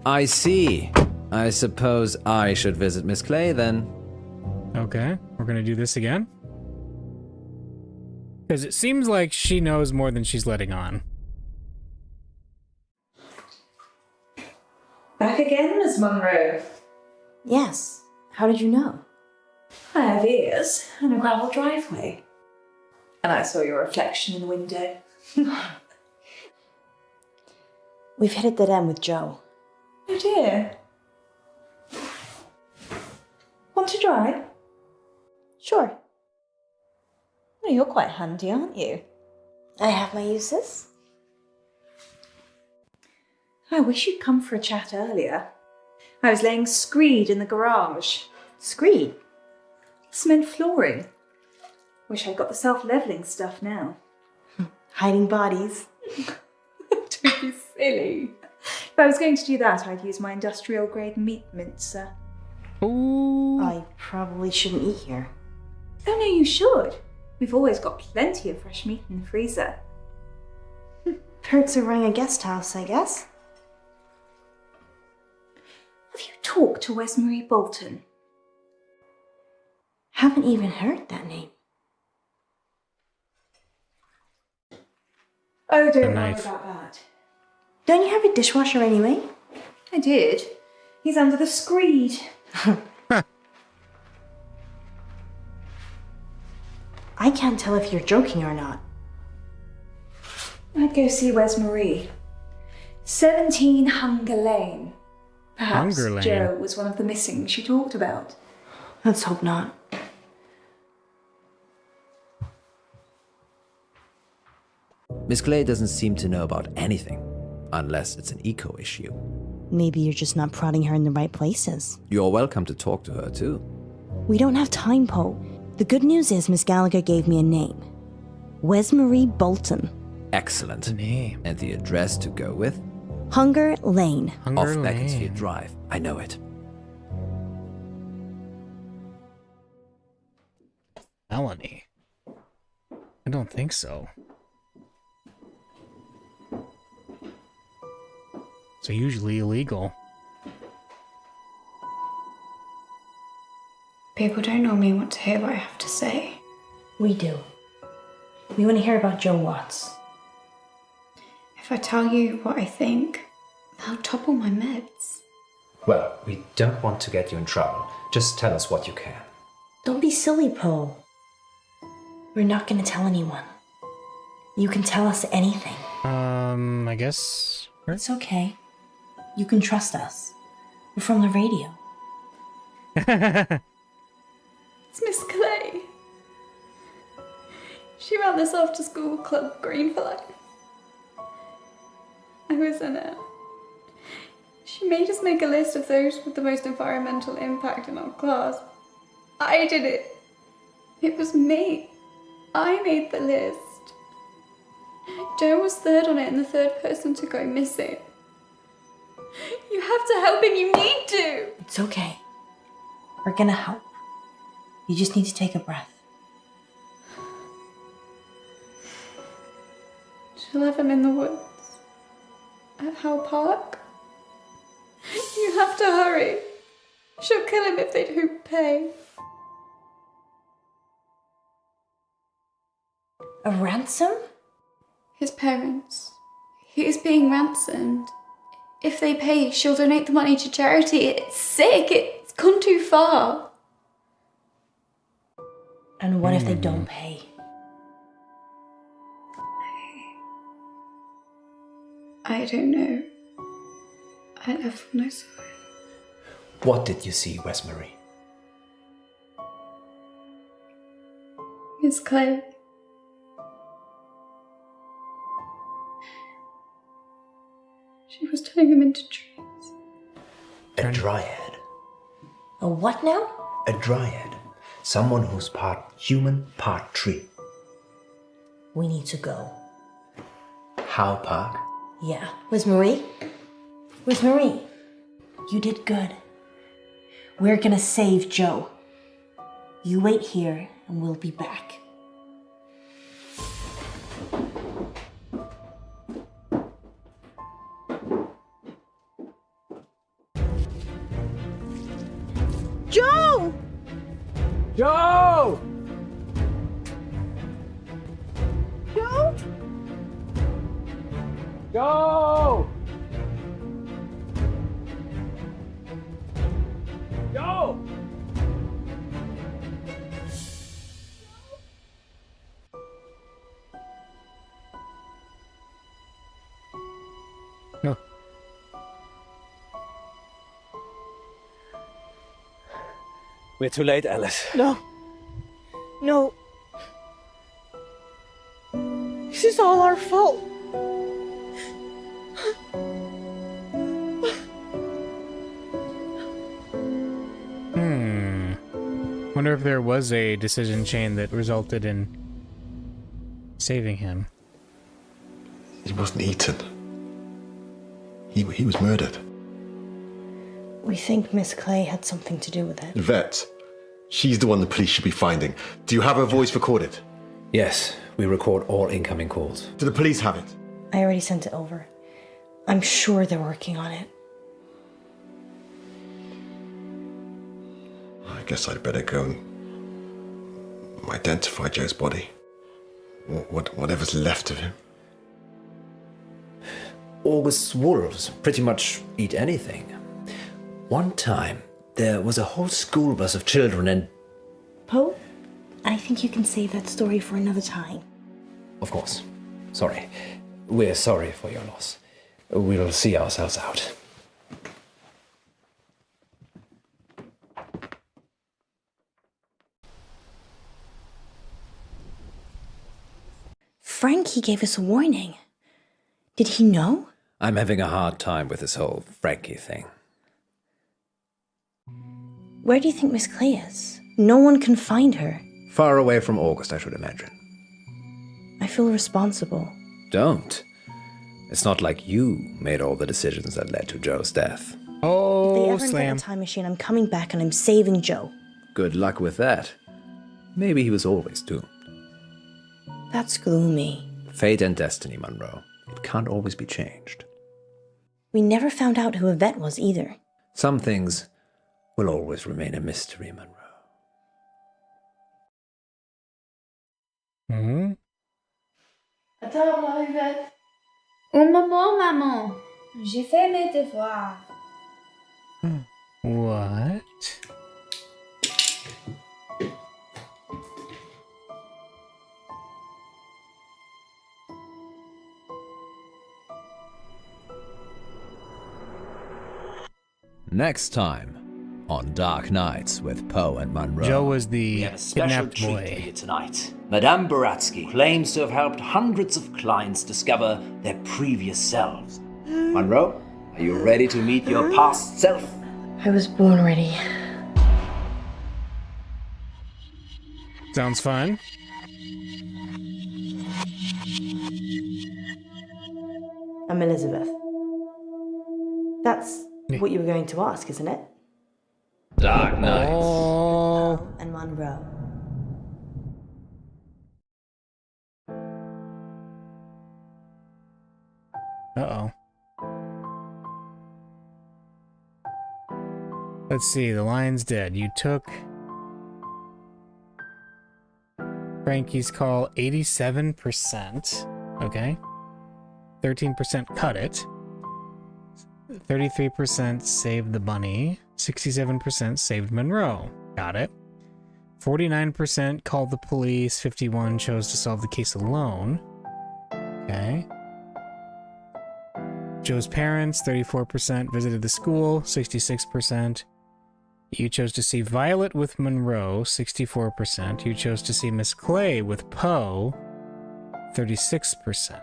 I see. I suppose I should visit Miss Clay, then. Okay, we're gonna do this again? Because it seems like she knows more than she's letting on. Back again, Miss Monroe. Yes. How did you know? I have ears and a gravel driveway. And I saw your reflection in the window. We've hit a dead end with Joe. Oh dear. Want to drive? Sure. Well, you're quite handy, aren't you? I have my uses. I wish you'd come for a chat earlier. I was laying screed in the garage. Screed. Cement flooring. Wish I'd got the self-leveling stuff now. Hiding bodies. Don't be silly. If I was going to do that, I'd use my industrial-grade meat mincer. Ooh. I probably shouldn't eat here. Oh no, you should. We've always got plenty of fresh meat in the freezer. Perks of running a guest house, I guess. Have you talked to Wesmarie Bolton? Haven't even heard that name. Oh, don't worry knife. about that. Don't you have a dishwasher anyway? I did. He's under the screed. I can't tell if you're joking or not. I'd go see Wesmarie. 17 Hunger Lane. Perhaps Hunger Lane. Joe was one of the missing she talked about. Let's hope not. Miss Clay doesn't seem to know about anything, unless it's an eco issue. Maybe you're just not prodding her in the right places. You're welcome to talk to her, too. We don't have time, Poe. The good news is Miss Gallagher gave me a name. Wesmarie Bolton. Excellent. Name. And the address to go with? Hunger Lane. Hunger Off Lane. Beaconsfield Drive. I know it. Felony? I don't think so. So usually illegal. People don't normally want to hear what I have to say. We do. We want to hear about Joe Watts. If I tell you what I think, they'll topple my meds. Well, we don't want to get you in trouble. Just tell us what you can. Don't be silly, Poe. We're not going to tell anyone. You can tell us anything. I guess. It's okay. You can trust us. We're from the radio. It's Miss Clay. She ran this after school club, Green for Life. I was in it. She made us make a list of those with the most environmental impact in our class. I did it. It was me. I made the list. Joe was third on it and the third person to go missing. You have to help him, you need to! It's okay. We're gonna help. You just need to take a breath. She'll have him in the woods. At Howe Park. You have to hurry. She'll kill him if they don't pay. A ransom? His parents. He is being ransomed. If they pay, she'll donate the money to charity. It's sick. It's gone too far. And what if they don't pay? I don't know. I left when I saw it. What did you see, Westmarie? Miss Clay. She was turning them into trees. A dryad. A what now? A dryad. Someone who's part human, part tree. We need to go. Howe Park? Yeah. Where's Marie? Where's Marie? You did good. We're gonna save Joe. You wait here and we'll be back. Joe! Joe! Joe? Joe! Joe! No. We're too late, Alice. No. No. This is all our fault. Wonder if there was a decision chain that resulted in saving him. He wasn't eaten. He was murdered. We think Miss Clay had something to do with it. Vet. She's the one the police should be finding. Do you have her voice recorded? Yes, we record all incoming calls. Do the police have it? I already sent it over. I'm sure they're working on it. I guess I'd better go and identify Joe's body. Whatever's left of him. August's wolves pretty much eat anything. One time, there was a whole school bus of children and... Poe, I think you can save that story for another time. Of course. Sorry. We're sorry for your loss. We'll see ourselves out. Frankie gave us a warning. Did he know? I'm having a hard time with this whole Frankie thing. Where do you think Miss Clay is? No one can find her. Far away from August, I should imagine. I feel responsible. Don't. It's not like you made all the decisions that led to Joe's death. If they Oh, ever slam. invent a time machine, I'm coming back and I'm saving Joe. Good luck with that. Maybe he was always doomed. That's gloomy. Fate and destiny, Monroe. It can't always be changed. We never found out who Yvette was either. Some things will always remain a mystery, Monroe. Hmm? À table, Yvette. Un moment, maman. J'ai fait mes devoirs. What? Next time on Dark Nights with Poe and Monroe. Joe was the We have a special kidnapped treat for boy. you tonight. Madame Baratsky claims to have helped hundreds of clients discover their previous selves. Monroe, are you ready to meet your past self? I was born ready. Sounds fun. I'm Elizabeth. That's what you were going to ask, isn't it? Dark Nights. Oh. And Monroe. Uh-oh. Let's see, the lion's dead. You took Frankie's call 87%. Okay. 13% cut it. 33% saved the bunny. 67% saved Monroe. Got it. 49% called the police. 51% chose to solve the case alone. Okay. Joe's parents, 34% visited the school. 66%. You chose to see Violet with Monroe, 64%. You chose to see Miss Clay with Poe, 36%.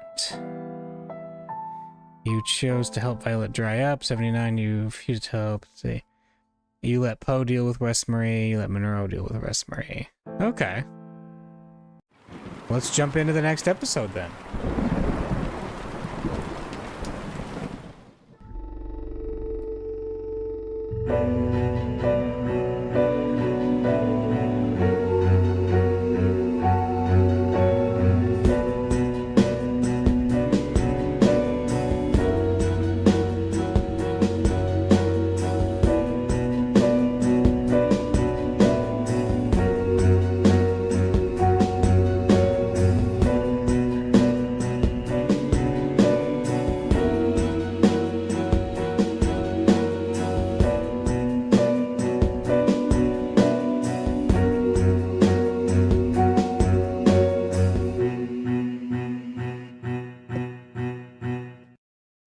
You chose to help Violet dry up, 79%. You refused to help, let's see. You let Poe deal with West Marie. You let Monroe deal with West Marie. Okay. Let's jump into the next episode then.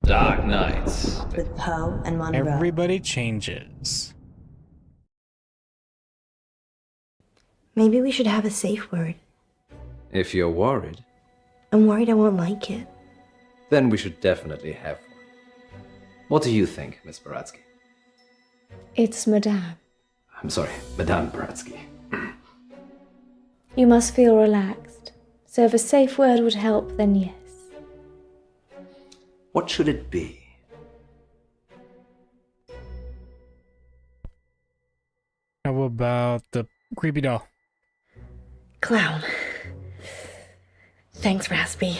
Dark Nights. With Poe and Monroe. Everybody changes. Maybe we should have a safe word. If you're worried, I'm worried I won't like it. then we should definitely have one. What do you think, Miss Baratsky? It's Madame. I'm sorry, Madame Baratsky. You must feel relaxed. So if a safe word would help, then yes. What should it be? How about the creepy doll? Clown. Thanks, Raspy.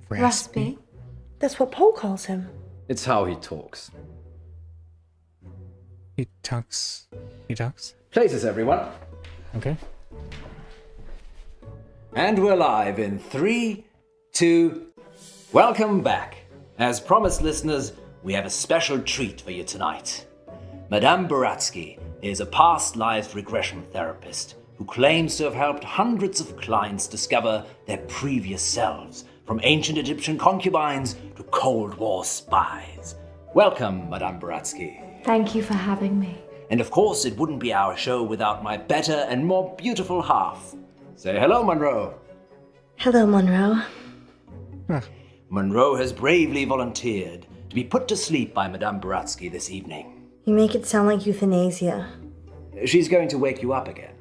Raspy? That's what Poe calls him. It's how he talks. He talks. He talks? Places, everyone. Okay. And we're live in 3, 2... Welcome back. As promised, listeners, we have a special treat for you tonight. Madame Baratsky is a past lives regression therapist who claims to have helped hundreds of clients discover their previous selves, from ancient Egyptian concubines to Cold War spies. Welcome, Madame Baratsky. Thank you for having me. And of course, it wouldn't be our show without my better and more beautiful half. Say hello, Monroe. Hello, Monroe. Monroe has bravely volunteered to be put to sleep by Madame Baratsky this evening. You make it sound like euthanasia. She's going to wake you up again.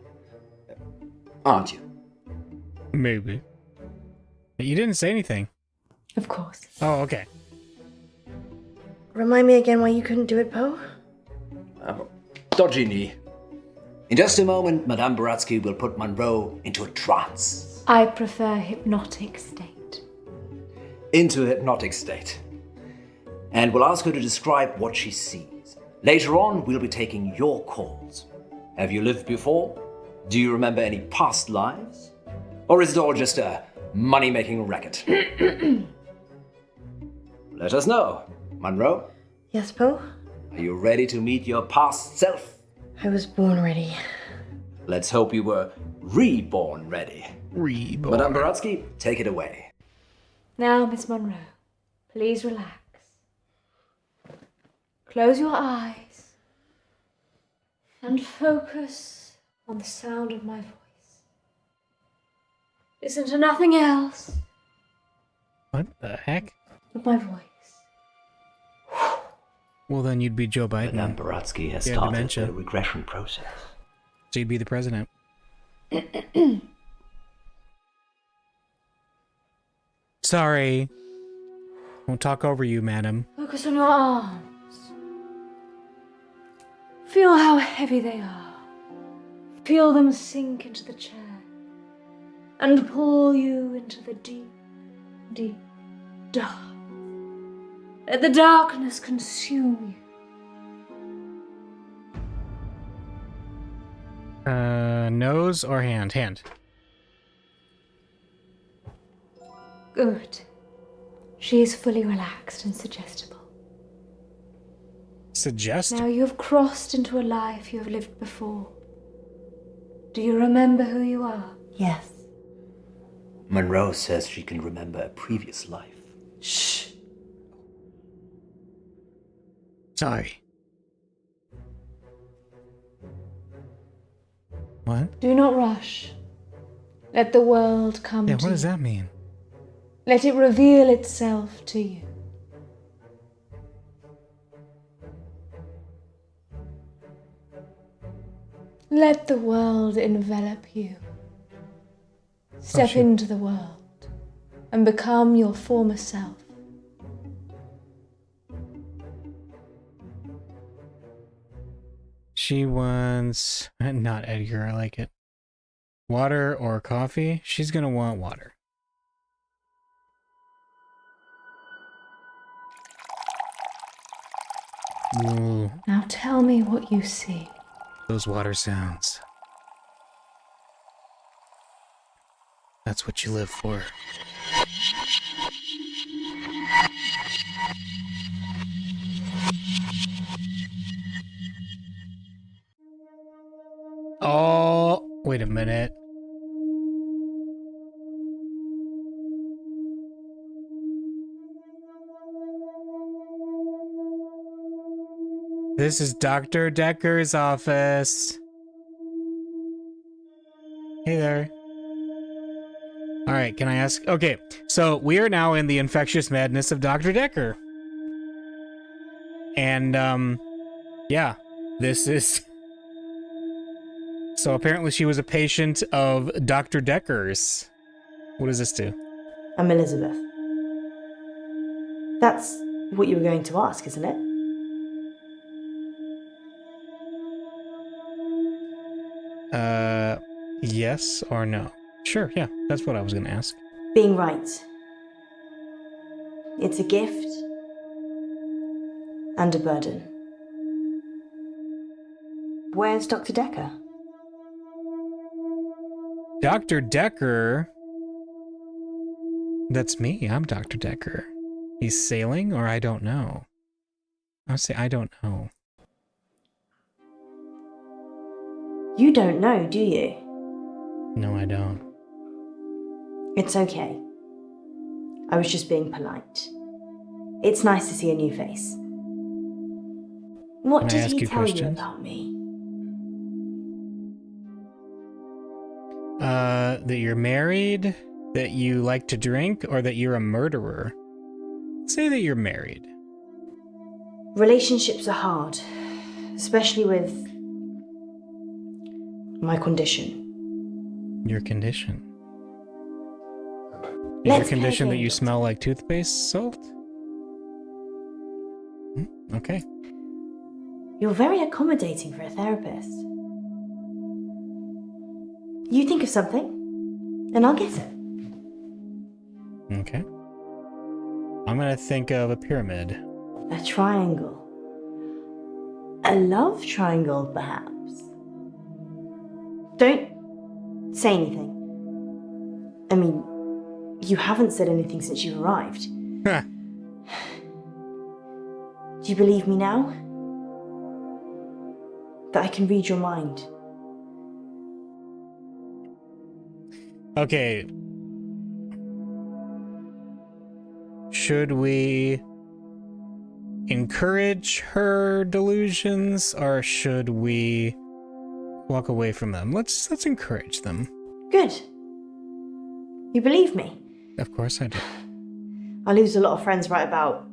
Aren't you? Maybe. You didn't say anything. Of course. Oh, okay. Remind me again why you couldn't do it, Poe? Dodgy knee. In just a moment, Madame Baratsky will put Monroe into a trance. I prefer hypnotic state. Into a hypnotic state. And we'll ask her to describe what she sees. Later on, we'll be taking your calls. Have you lived before? Do you remember any past lives? Or is it all just a money-making racket? Let us know. Monroe, Yes, Poe? are you ready to meet your past self? I was born ready. Let's hope you were reborn ready. Reborn. Madame Baratsky, take it away. Now, Miss Monroe, please relax. Close your eyes and focus on the sound of my voice. Listen to nothing else What the heck? but my voice. Well, then you'd be Joe Biden. Madame Baratsky has Yeah, started dementia. the regression process. So you'd be the president. Sorry. Won't talk over you, madam. Focus on your arms. Feel how heavy they are. Feel them sink into the chair and pull you into the deep, deep dark. Let the darkness consume you. Nose or hand? Hand. Good. She is fully relaxed and suggestible. Suggest? Now you have crossed into a life you have lived before. Do you remember who you are? Yes. Monroe says she can remember a previous life. Shh. Sorry. What? Do not rush. Let the world come Yeah, to what does you. that mean? Let it reveal itself to you. Let the world envelop you. Step she- into the world and become your former self. She wants... Not Edgar, I like it. Water or coffee? She's gonna want water. Ooh, Now tell me what you see. those water sounds. That's what you live for. Oh, wait a minute. This is Dr. Decker's office. Hey there. All right, can I ask? Okay, so we are now in the infectious madness of Dr. Decker. And, yeah, this is... So apparently she was a patient of Dr. Decker's. What does this do? I'm Elizabeth. That's what you were going to ask, isn't it? Yes or no? Sure, yeah, that's what I was gonna ask. Being right. It's a gift and a burden. Where's Dr. Decker? Dr. Decker? That's me, I'm Dr. Decker. He's sailing, or I don't know. I'll say I don't know. You don't know, do you? No, I don't. It's okay. I was just being polite. It's nice to see a new face. What Can I did ask he you tell you questions? about me? That you're married, that you like to drink, or that you're a murderer? Say that you're married. Relationships are hard, especially with my condition. Your condition. Is Let's your condition play that a you game, smell like toothpaste salt? Okay. You're very accommodating for a therapist. You think of something, and I'll get it. Okay. I'm gonna think of a pyramid. A triangle. A love triangle, perhaps. Don't say anything. I mean, you haven't said anything since you arrived. Huh. Do you believe me now? That I can read your mind? Okay. Should we encourage her delusions, or should we walk away from them? Let's encourage them. Good. You believe me? Of course I do. I lose a lot of friends right about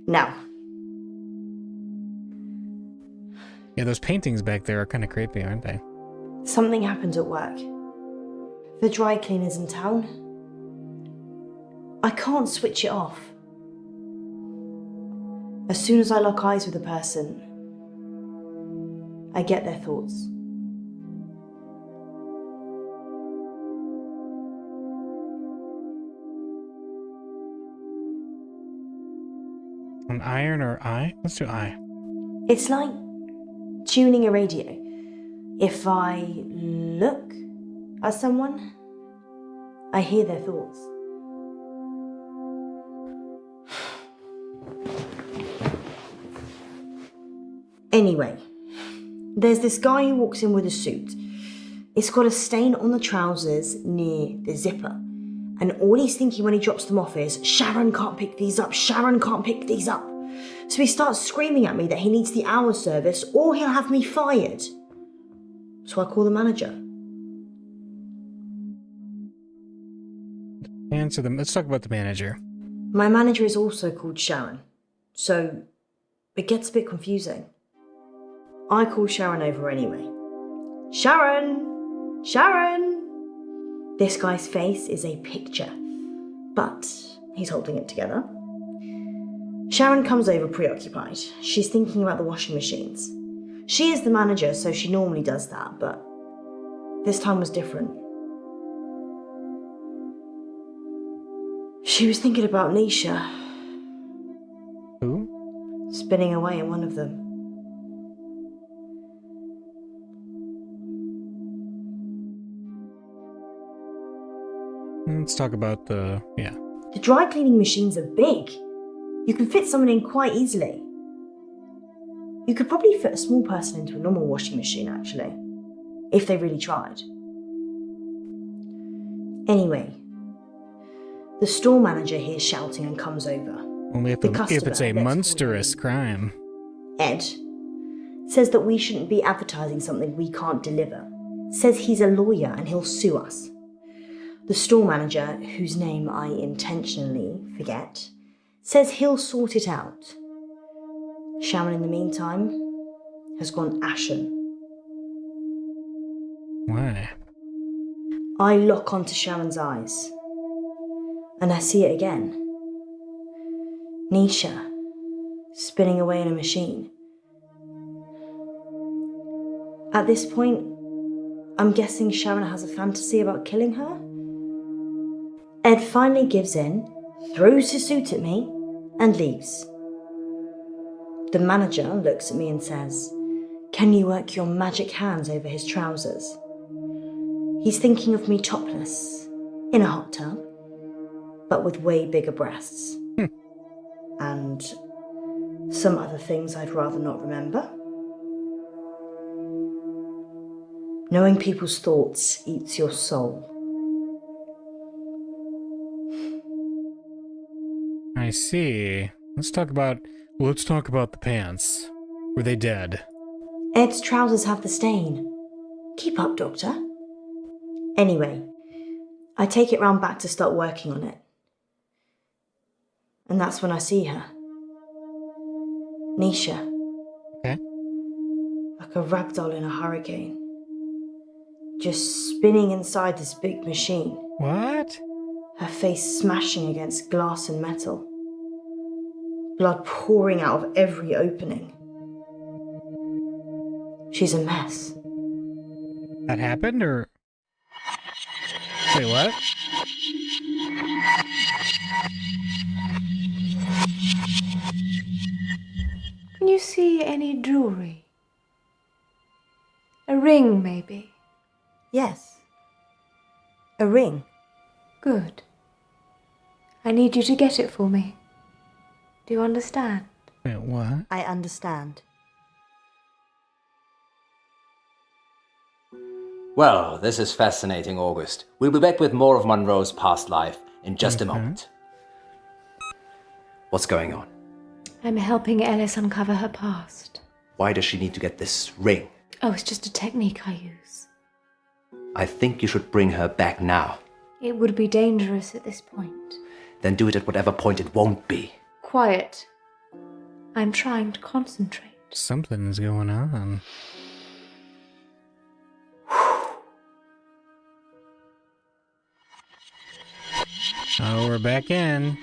now. Yeah, those paintings back there are kind of creepy, aren't they? Something happened at work. The dry cleaner's in town. I can't switch it off. As soon as I lock eyes with a person, I get their thoughts. An iron or eye? Let's do eye. It's like tuning a radio. If I look at someone, I hear their thoughts. Anyway, there's this guy who walks in with a suit. It's got a stain on the trousers near the zipper. And all he's thinking when he drops them off is, Sharon can't pick these up, Sharon can't pick these up. So he starts screaming at me that he needs the hour service or he'll have me fired. So I call the manager. Answer them. Let's talk about the manager. My manager is also called Sharon, so it gets a bit confusing. I call Sharon over anyway. Sharon! Sharon! This guy's face is a picture, but he's holding it together. Sharon comes over preoccupied. She's thinking about the washing machines. She is the manager, so she normally does that, but this time was different. She was thinking about Nisha. Who? Spinning away in one of them. Let's talk about the... yeah. The dry cleaning machines are big. You can fit someone in quite easily. You could probably fit a small person into a normal washing machine, actually. If they really tried. Anyway, the store manager hears shouting and comes over. Only if it's a monstrous crime. Ed says that we shouldn't be advertising something we can't deliver. Says he's a lawyer and he'll sue us. The store manager, whose name I intentionally forget, says he'll sort it out. Sharon, in the meantime, has gone ashen. Why? I lock onto Sharon's eyes, and I see it again. Nisha, spinning away in a machine. At this point, I'm guessing Sharon has a fantasy about killing her? Ed finally gives in, throws his suit at me, and leaves. The manager looks at me and says, "Can you work your magic hands over his trousers?" He's thinking of me topless, in a hot tub, but with way bigger breasts. And some other things I'd rather not remember. Knowing people's thoughts eats your soul. I see. Let's talk about the pants. Were they dead? Ed's trousers have the stain. Keep up, Doctor. Anyway, I take it round back to start working on it. And that's when I see her. Nisha. Okay. Like a ragdoll in a hurricane. Just spinning inside this big machine. What? Her face smashing against glass and metal. Blood pouring out of every opening. She's a mess. That happened, or... Wait, what? Can you see any jewelry? A ring, maybe? Yes. A ring. Good. I need you to get it for me. Do you understand? Wait, what? I understand. Well, this is fascinating, August. We'll be back with more of Monroe's past life in just a moment. What's going on? I'm helping Ellis uncover her past. Why does she need to get this ring? Oh, it's just a technique I use. I think you should bring her back now. It would be dangerous at this point. Then do it at whatever point it won't be. Quiet. I'm trying to concentrate. Something's going on. Oh, we're back in.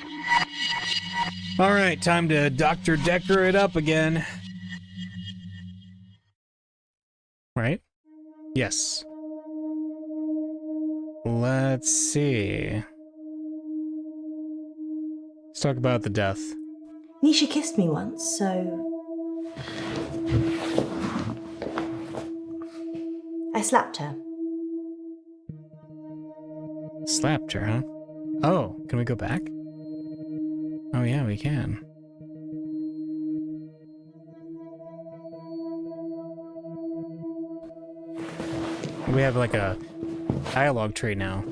Alright, time to Dr. Decker it up again. Right? Yes. Let's see. Let's talk about the death. Nisha kissed me once, so... I slapped her. Slapped her, huh? Oh, can we go back? Oh yeah, we can. We have like a dialogue tree now.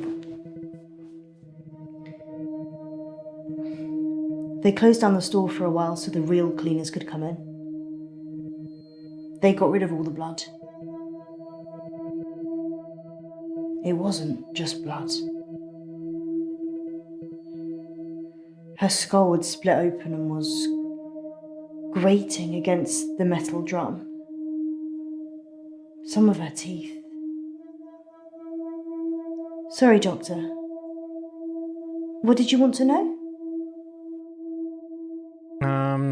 They closed down the store for a while so the real cleaners could come in. They got rid of all the blood. It wasn't just blood. Her skull had split open and was grating against the metal drum. Some of her teeth. Sorry, Doctor. What did you want to know?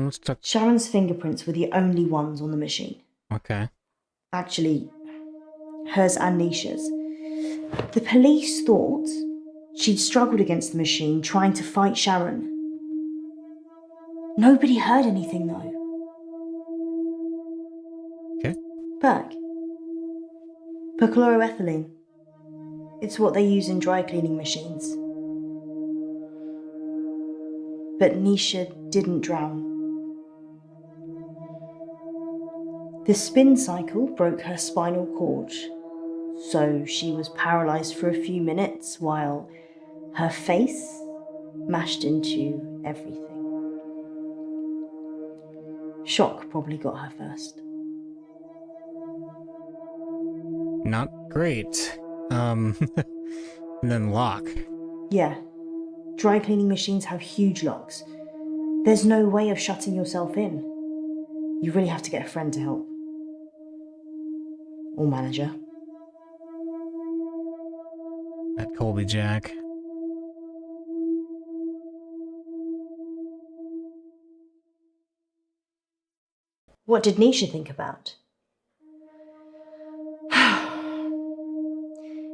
Let's talk. Sharon's fingerprints were the only ones on the machine. Okay. Actually, hers and Nisha's. The police thought she'd struggled against the machine trying to fight Sharon. Nobody heard anything though. Okay. Berg. Perchloroethylene. It's what they use in dry cleaning machines. But Nisha didn't drown. The spin cycle broke her spinal cord, so she was paralysed for a few minutes while her face mashed into everything. Shock probably got her first. Not great. And then lock. Yeah. Dry cleaning machines have huge locks. There's no way of shutting yourself in. You really have to get a friend to help. Or manager. That Colby Jack. What did Nisha think about?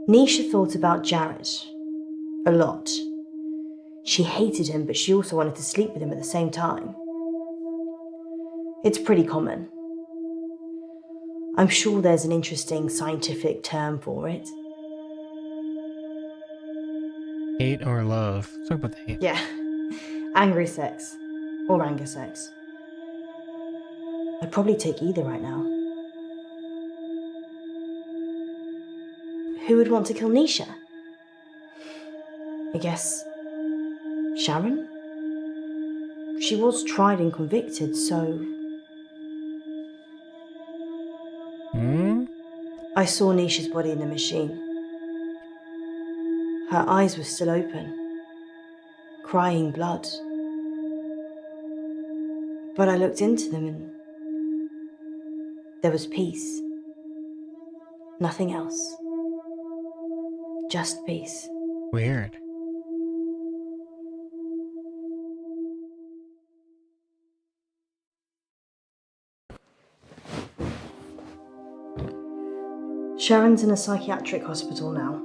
Nisha thought about Jared. A lot. She hated him, but she also wanted to sleep with him at the same time. It's pretty common. I'm sure there's an interesting scientific term for it. Hate or love? Let's talk about the hate. Yeah. Angry sex. Or anger sex. I'd probably take either right now. Who would want to kill Nisha? I guess Sharon? She was tried and convicted, so... I saw Nisha's body in the machine. Her eyes were still open, crying blood. But I looked into them and there was peace. Nothing else. Just peace. Weird. Sharon's in a psychiatric hospital now.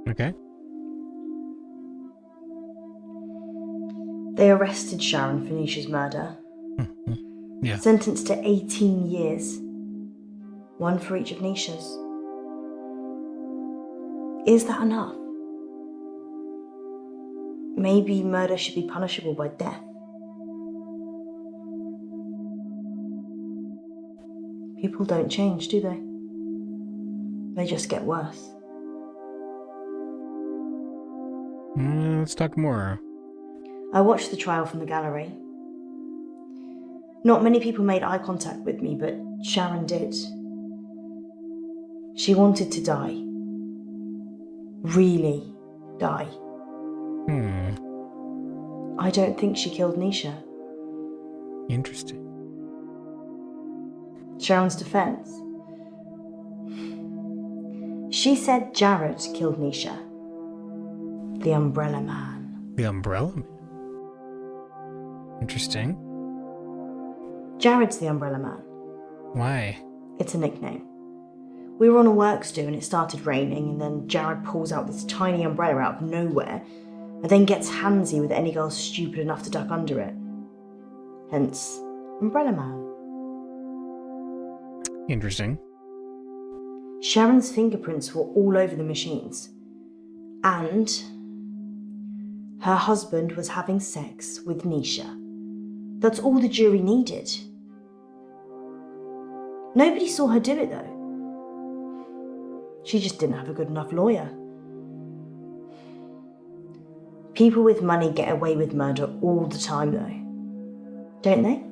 Okay. They arrested Sharon for Nisha's murder. Yeah. Sentenced to 18 years. One for each of Nisha's. Is that enough? Maybe murder should be punishable by death. People don't change, do they? They just get worse. Let's talk more. I watched the trial from the gallery. Not many people made eye contact with me, but Sharon did. She wanted to die. Really die. I don't think she killed Nisha. Interesting. Sharon's defense. She said Jared killed Nisha. The Umbrella Man. The Umbrella Man? Interesting. Jared's the Umbrella Man. Why? It's a nickname. We were on a works do and it started raining, and then Jared pulls out this tiny umbrella out of nowhere and then gets handsy with any girl stupid enough to duck under it. Hence, Umbrella Man. Interesting. Sharon's fingerprints were all over the machines. And her husband was having sex with Nisha. That's all the jury needed. Nobody saw her do it though. She just didn't have a good enough lawyer. People with money get away with murder all the time though. Don't they?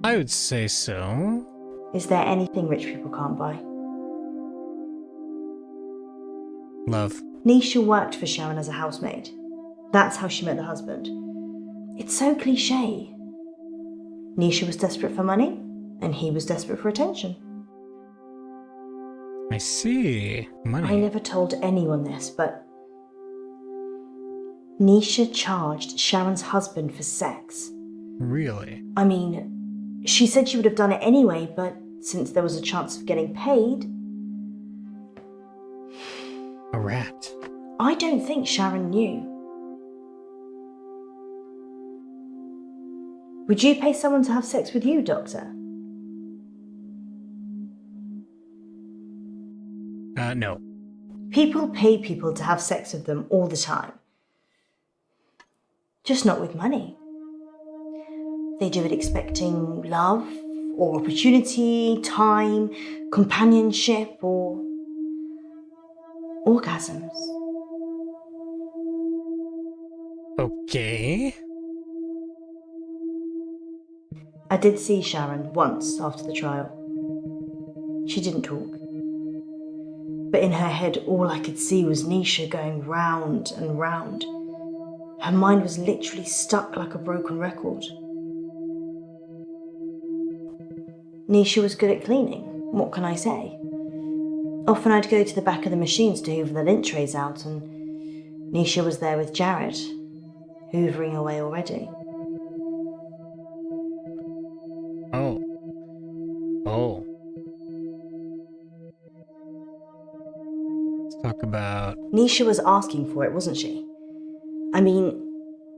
I would say so. Is there anything rich people can't buy? Love. Nisha worked for Sharon as a housemaid. That's how she met the husband. It's so cliche. Nisha was desperate for money, and he was desperate for attention. I see. Money. I never told anyone this, but Nisha charged Sharon's husband for sex. Really? I mean, she said she would have done it anyway, but since there was a chance of getting paid... A rat. I don't think Sharon knew. Would you pay someone to have sex with you, Doctor? No. People pay people to have sex with them all the time. Just not with money. They do it expecting love, or opportunity, time, companionship, or orgasms. Okay. I did see Sharon once after the trial. She didn't talk. But in her head, all I could see was Nisha going round and round. Her mind was literally stuck like a broken record. Nisha was good at cleaning, what can I say? Often I'd go to the back of the machines to hoover the lint trays out, and Nisha was there with Jared, hoovering away already. Oh. Let's talk about... Nisha was asking for it, wasn't she? I mean,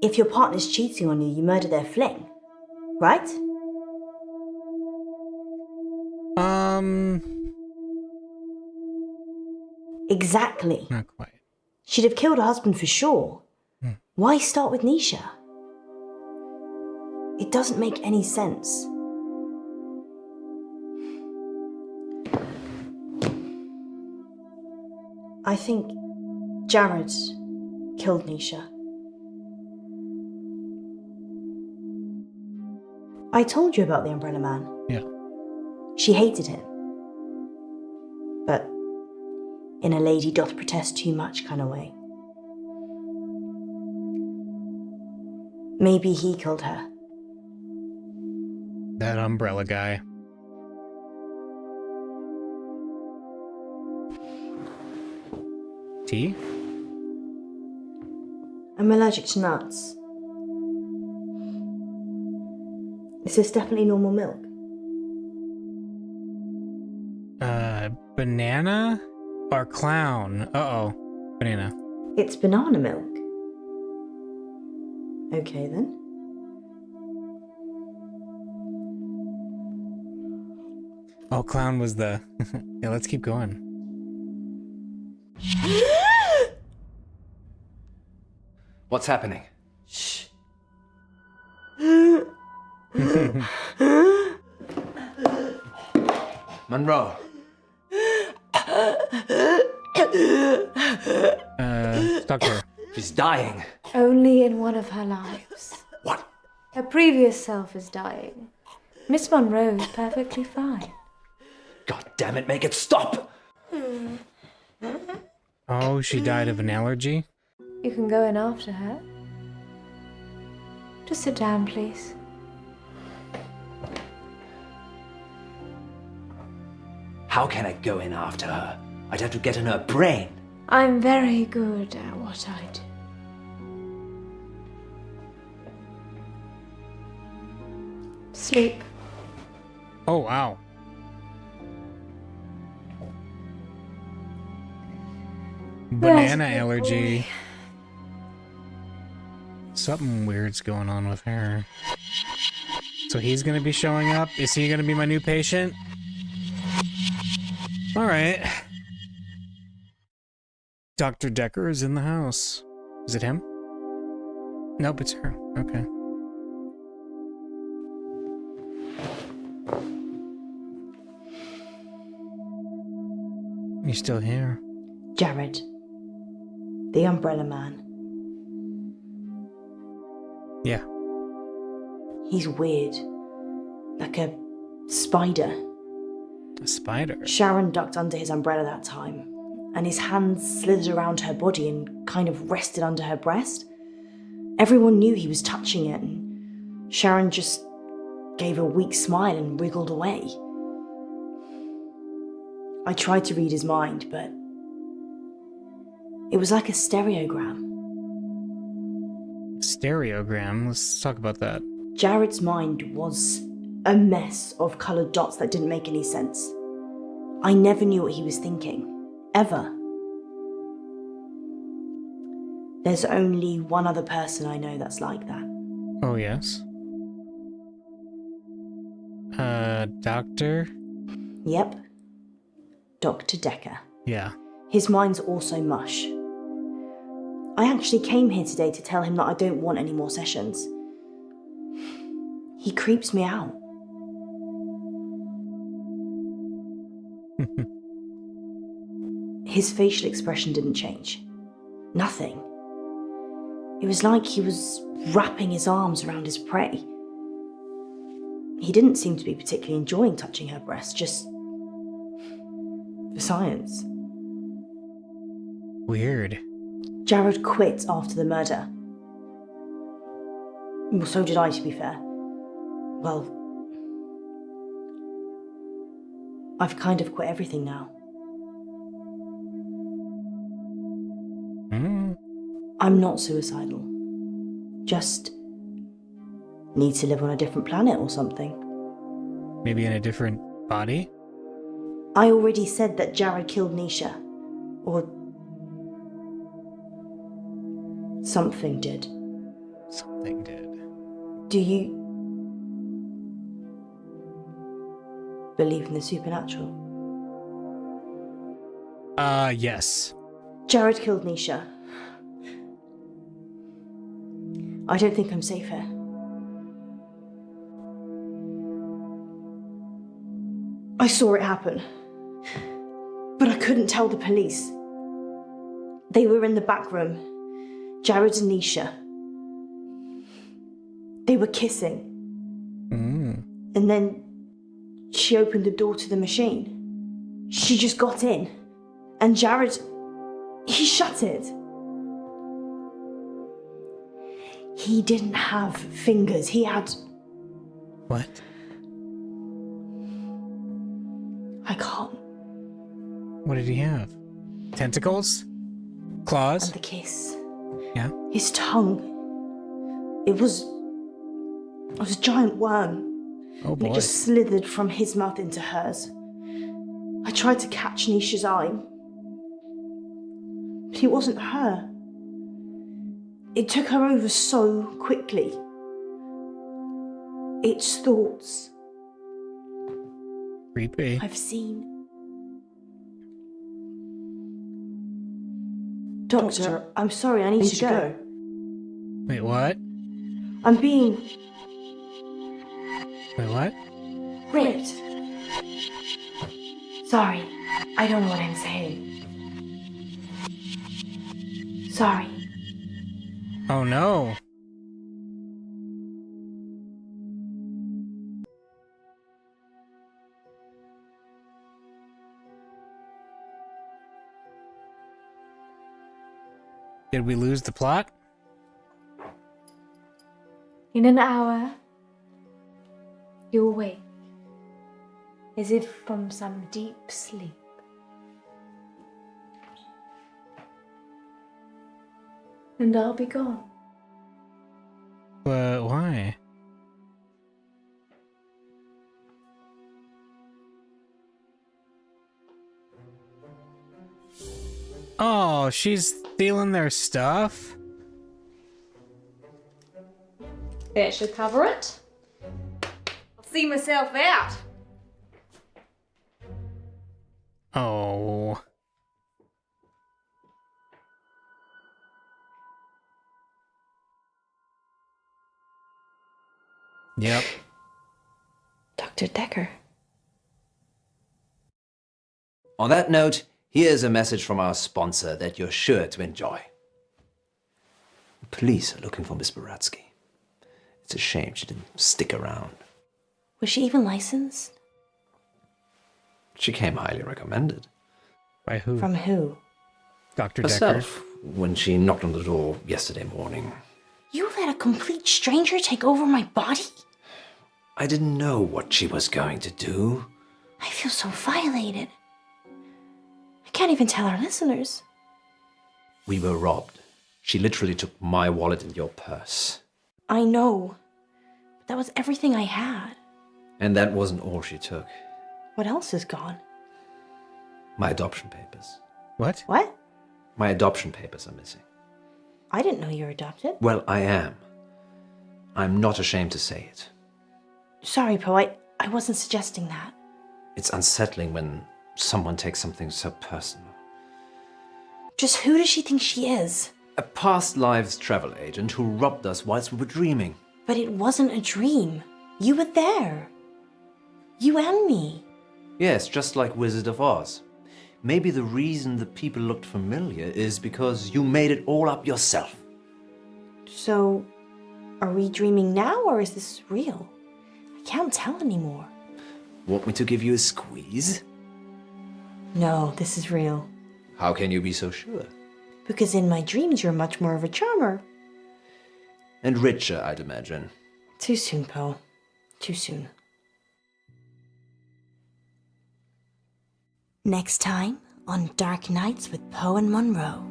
if your partner's cheating on you, you murder their fling, right? Exactly. Not quite. She'd have killed her husband for sure. Why start with Nisha? It doesn't make any sense. I think Jared killed Nisha. I told you about the Umbrella Man. Yeah. She hated him. But in a lady doth protest too much kind of way. Maybe he killed her. That umbrella guy. Tea? I'm allergic to nuts. Is this definitely normal milk? Banana or clown? Uh-oh. Banana. It's banana milk. Okay then. Oh, clown was the... Yeah, let's keep going. What's happening? Shh. Monroe. Doctor. She's dying. Only in one of her lives. What? Her previous self is dying. Miss Monroe is perfectly fine. God damn it, make it stop! Oh, she died of an allergy? You can go in after her. Just sit down, please. How can I go in after her? I'd have to get in her brain. I'm very good at what I do. Sleep. Oh, wow. Banana Rest, good allergy. boy. Something weird's going on with her. So he's gonna be showing up? Is he gonna be my new patient? Alright. Dr. Decker is in the house. Is it him? Nope, it's her. Okay. You still here? Jared. The Umbrella Man. Yeah. He's weird. Like a spider. A spider? Sharon ducked under his umbrella that time, and his hands slithered around her body and kind of rested under her breast. Everyone knew he was touching it, and Sharon just gave a weak smile and wriggled away. I tried to read his mind, but it was like a stereogram. Stereogram? Let's talk about that. Jared's mind was a mess of coloured dots that didn't make any sense. I never knew what he was thinking. Ever. There's only one other person I know that's like that. Oh, yes? Doctor? Yep. Dr. Decker. Yeah. His mind's also mush. I actually came here today to tell him that I don't want any more sessions. He creeps me out. His facial expression didn't change. Nothing. It was like he was wrapping his arms around his prey. He didn't seem to be particularly enjoying touching her breast, just for science. Weird. Jared quit after the murder. Well, so did I, to be fair. Well, I've kind of quit everything now. I'm not suicidal. Just need to live on a different planet or something. Maybe in a different body? I already said that Jared killed Nisha. Or something did. Something did. Do you believe in the supernatural? Yes. Jared killed Nisha. I don't think I'm safe here. I saw it happen, but I couldn't tell the police. They were in the back room, Jared and Nisha. They were kissing. And then she opened the door to the machine. She just got in, and Jared, he shut it. He didn't have fingers, he had... What? I can't. What did he have? Tentacles? Claws? And the kiss. Yeah? His tongue. It was a giant worm. Oh And boy. it just slithered from his mouth into hers. I tried to catch Nisha's eye, but it wasn't her. It took her over so quickly. Its thoughts. Creepy. I've seen. Doctor, I'm sorry, I need to go. Wait, what? I'm being Wait, what? ripped. Sorry, I don't know what I'm saying. Sorry. Oh no. Did we lose the plot? In an hour, you awake, as if from some deep sleep. And I'll be gone. But why? Oh, she's stealing their stuff? That should cover it. I'll see myself out. Oh. Yep. Dr. Decker. On that note, here's a message from our sponsor that you're sure to enjoy. The police are looking for Miss Baratsky. It's a shame she didn't stick around. Was she even licensed? She came highly recommended. By who? From who? Dr. Decker. Herself, when she knocked on the door yesterday morning. You let a complete stranger take over my body? I didn't know what she was going to do. I feel so violated. I can't even tell our listeners. We were robbed. She literally took my wallet and your purse. I know. But that was everything I had. And that wasn't all she took. What else is gone? My adoption papers. What? What? My adoption papers are missing. I didn't know you were adopted. Well, I am. I'm not ashamed to say it. Sorry, Poe, I wasn't suggesting that. It's unsettling when someone takes something so personal. Just who does she think she is? A past lives travel agent who robbed us whilst we were dreaming. But it wasn't a dream. You were there. You and me. Yes, just like Wizard of Oz. Maybe the reason the people looked familiar is because you made it all up yourself. So, are we dreaming now or is this real? I can't tell anymore. Want me to give you a squeeze? No, this is real. How can you be so sure? Because in my dreams you're much more of a charmer. And richer, I'd imagine. Too soon, Poe. Too soon. Next time on Dark Nights with Poe and Monroe.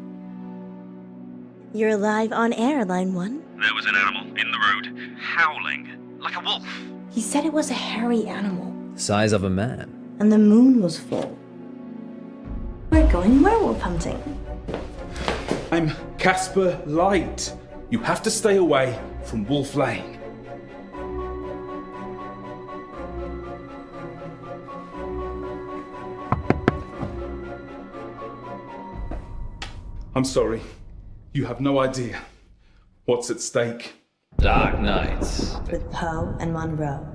You're live on air, Line 1. There was an animal in the road, howling, like a wolf. He said it was a hairy animal. The size of a man. And the moon was full. We're going werewolf hunting. I'm Casper Light. You have to stay away from Wolf Lane. I'm sorry. You have no idea what's at stake. Dark Nights. With Poe and Monroe.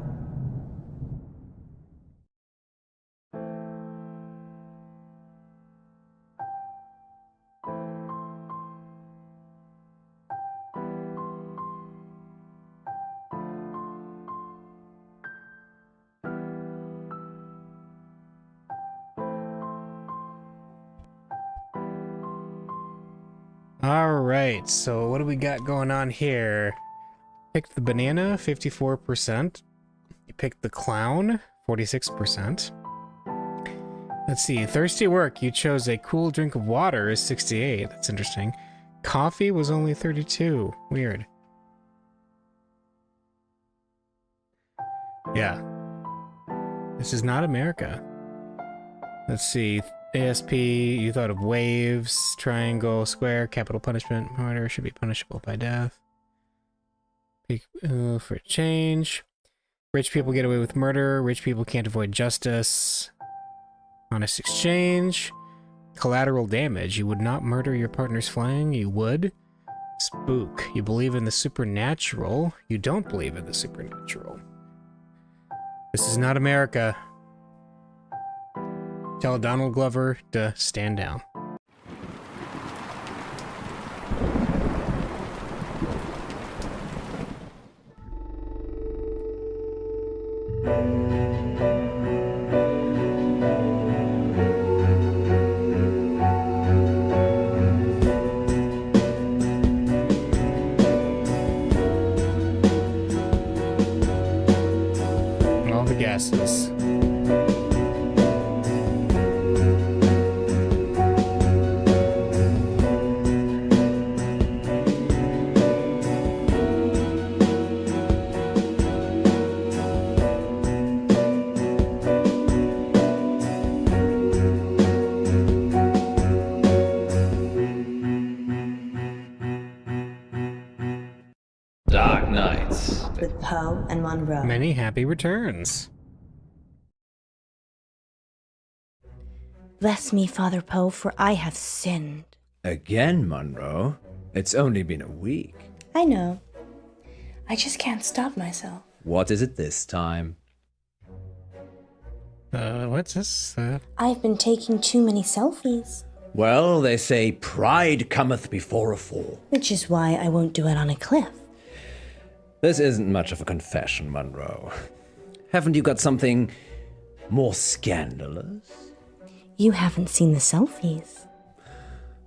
Alright, so what do we got going on here? Picked the banana, 54%. You picked the clown, 46%. Let's see, thirsty work, you chose a cool drink of water is 68. That's interesting. Coffee was only 32. Weird. Yeah. This is not America. Let's see. ASP, you thought of waves, triangle, square, capital punishment, murder should be punishable by death. Pick for change. Rich people get away with murder. Rich people can't avoid justice. Honest exchange. Collateral damage. You would not murder your partner's flang. You would. Spook. You believe in the supernatural. You don't believe in the supernatural. This is not America. Tell Donald Glover to stand down. All the gases. Dark Nights. With Poe and Monroe. Many happy returns. Bless me, Father Poe, for I have sinned. Again, Monroe? It's only been a week. I know. I just can't stop myself. What is it this time? What's this? I've been taking too many selfies. Well, they say pride cometh before a fall. Which is why I won't do it on a cliff. This isn't much of a confession, Monroe. Haven't you got something more scandalous? You haven't seen the selfies.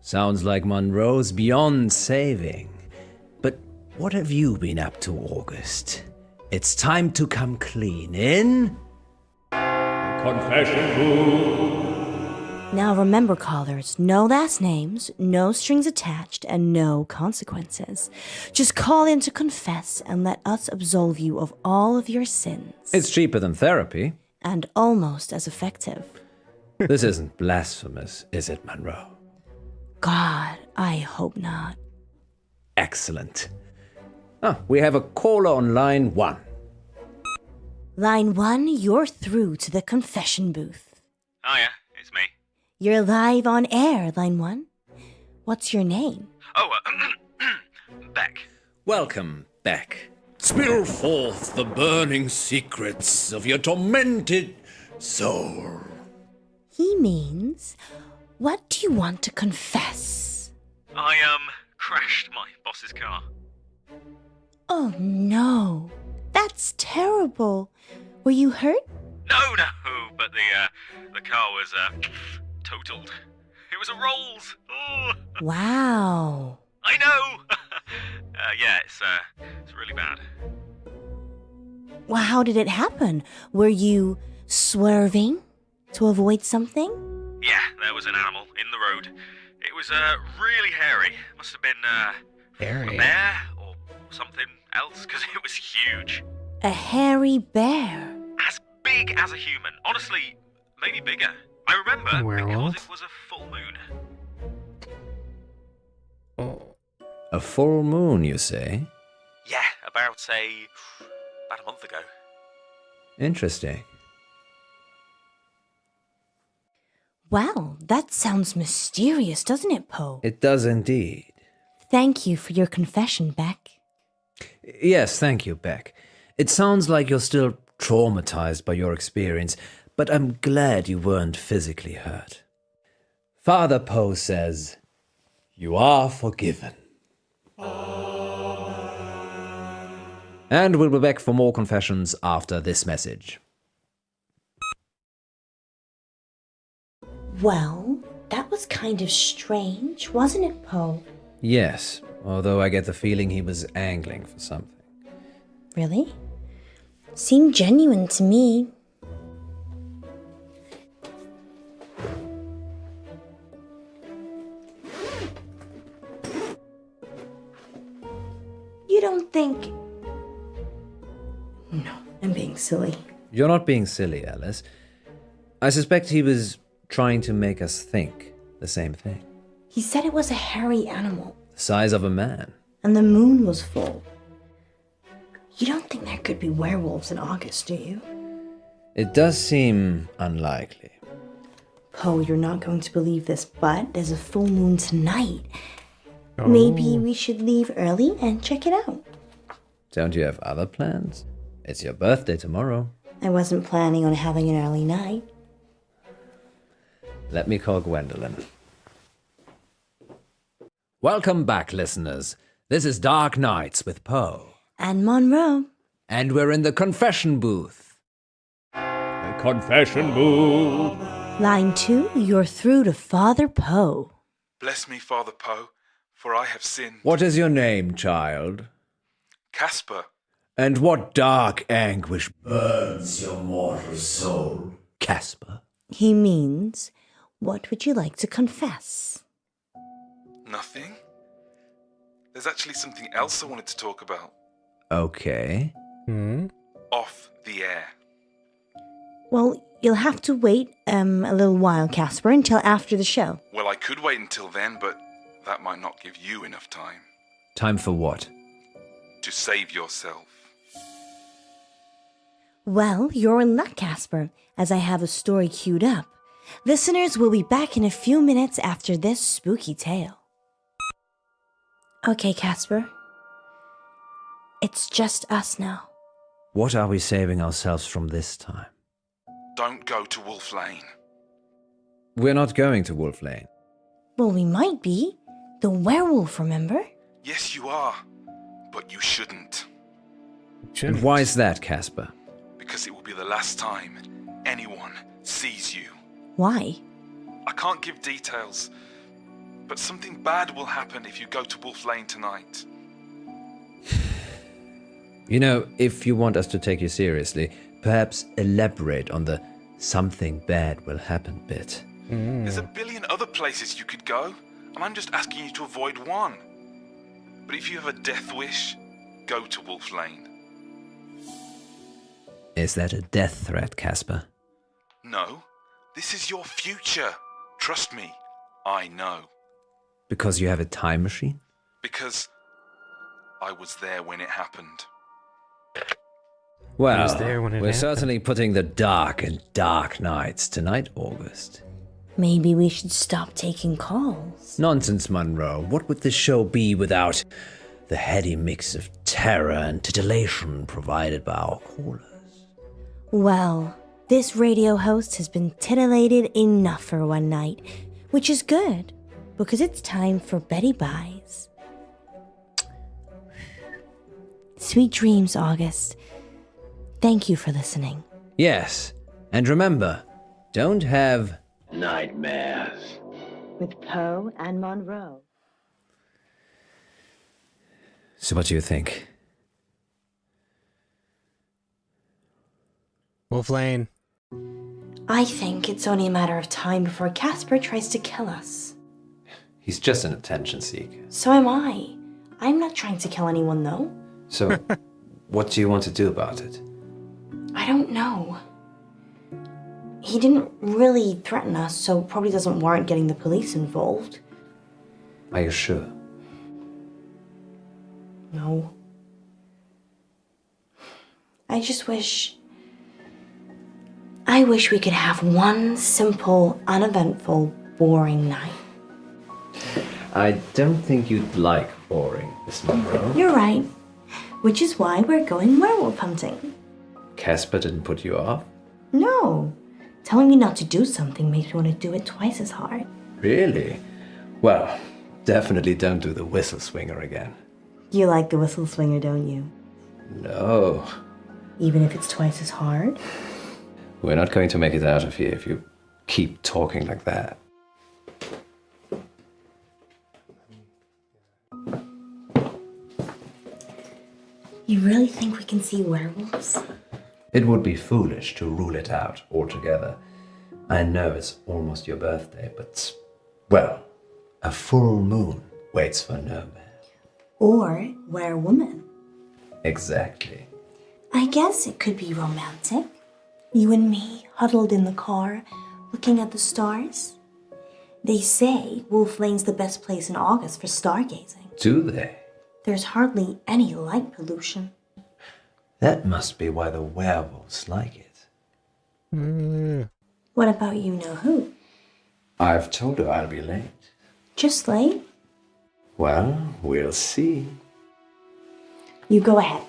Sounds like Monroe's beyond saving. But what have you been up to, August? It's time to come clean in... Confession booth. Now remember, callers, no last names, no strings attached, and no consequences. Just call in to confess and let us absolve you of all of your sins. It's cheaper than therapy. And almost as effective. This isn't blasphemous, is it, Monroe? God, I hope not. Excellent. We have a caller on line 1. Line 1, you're through to the confession booth. Hiya, it's me. You're live on air, Line 1. What's your name? Oh, Beck. Welcome, Beck. Spill forth the burning secrets of your tormented soul. He means, what do you want to confess? I, crashed my boss's car. Oh no, that's terrible. Were you hurt? No, but the car was, totaled. It was a Rolls. Oh. Wow. I know. Yeah, it's really bad. Well, how did it happen? Were you swerving to avoid something? Yeah, there was an animal in the road. It was, really hairy. Must have been, Hairy. a bear or something else, because it was huge. A hairy bear. As big as a human. Honestly, maybe bigger. I remember Werewolf? because it was a full moon. Oh. A full moon, you say? Yeah, about a month ago. Interesting. Well, that sounds mysterious, doesn't it, Poe? It does indeed. Thank you for your confession, Beck. Yes, thank you, Beck. It sounds like you're still traumatized by your experience, but I'm glad you weren't physically hurt. Father Poe says, you are forgiven. And we'll be back for more confessions after this message. Well, that was kind of strange, wasn't it, Poe? Yes, although I get the feeling he was angling for something. Really? Seemed genuine to me. You don't think... No, I'm being silly. You're not being silly, Alice. I suspect he was trying to make us think the same thing. He said it was a hairy animal. The size of a man. And the moon was full. You don't think there could be werewolves in August, do you? It does seem unlikely. Poe, you're not going to believe this, but there's a full moon tonight. Oh. Maybe we should leave early and check it out. Don't you have other plans? It's your birthday tomorrow. I wasn't planning on having an early night. Let me call Gwendolyn. Welcome back, listeners. This is Dark Nights with Poe. And Monroe. And we're in the confession booth. The confession booth. Line 2, you're through to Father Poe. Bless me, Father Poe, for I have sinned. What is your name, child? Casper. And what dark anguish burns your mortal soul, Casper? He means, what would you like to confess? Nothing. There's actually something else I wanted to talk about. Okay. Off the air. Well, you'll have to wait a little while, Casper, until after the show. Well, I could wait until then, but that might not give you enough time. Time for what? To save yourself. Well, you're in luck, Casper, as I have a story queued up. Listeners will be back in a few minutes after this spooky tale. Okay, Casper. It's just us now. What are we saving ourselves from this time? Don't go to Wolf Lane. We're not going to Wolf Lane. Well, we might be. The werewolf, remember? Yes, you are. But you shouldn't. And why is that, Casper? Because it will be the last time anyone sees you. Why? I can't give details, but something bad will happen if you go to Wolf Lane tonight. You know, if you want us to take you seriously, perhaps elaborate on the something bad will happen bit. There's a billion other places you could go, and I'm just asking you to avoid one. But if you have a death wish, go to Wolf Lane. Is that a death threat, Casper? No, this is your future. Trust me, I know. Because you have a time machine? Because I was there when it happened. Well, was there when it we're happened. certainly putting the dark and dark nights tonight, August. Maybe we should stop taking calls. Nonsense, Monroe. What would this show be without the heady mix of terror and titillation provided by our callers? Well, this radio host has been titillated enough for one night, which is good, because it's time for Betty Buys. Sweet dreams, August. Thank you for listening. Yes, and remember, don't have Nightmares. With Poe and Monroe. So what do you think? Wolf Lane. I think it's only a matter of time before Casper tries to kill us. He's just an attention seeker. So am I. I'm not trying to kill anyone, though. So, what do you want to do about it? I don't know. He didn't really threaten us, so probably doesn't warrant getting the police involved. Are you sure? No. I just wish... I wish we could have one simple, uneventful, boring night. I don't think you'd like boring, Miss Monroe. You're right. Which is why we're going werewolf hunting. Casper didn't put you off? No. Telling me not to do something makes me want to do it twice as hard. Really? Well, definitely don't do the whistle swinger again. You like the whistle swinger, don't you? No. Even if it's twice as hard? We're not going to make it out of here if you keep talking like that. You really think we can see werewolves? It would be foolish to rule it out altogether. I know it's almost your birthday, but, well, a full moon waits for no man. Or werewoman? Exactly. I guess it could be romantic. You and me, huddled in the car, looking at the stars. They say Wolf Lane's the best place in August for stargazing. Do they? There's hardly any light pollution. That must be why the werewolves like it. What about you know who? I've told her I'll be late. Just late? Well, we'll see. You go ahead.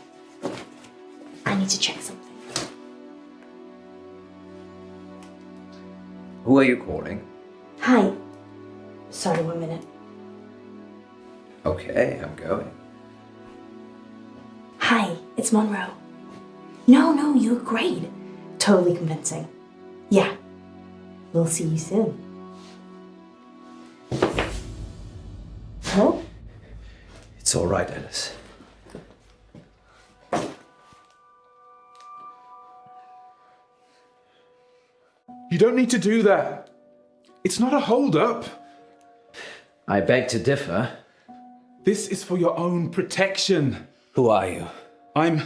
I need to check something. Who are you calling? Hi. Sorry, 1 minute. Okay, I'm going. Hi, it's Monroe. No, you're great. Totally convincing. Yeah. We'll see you soon. Hello? It's all right, Alice. You don't need to do that. It's not a hold-up. I beg to differ. This is for your own protection. Who are you? I'm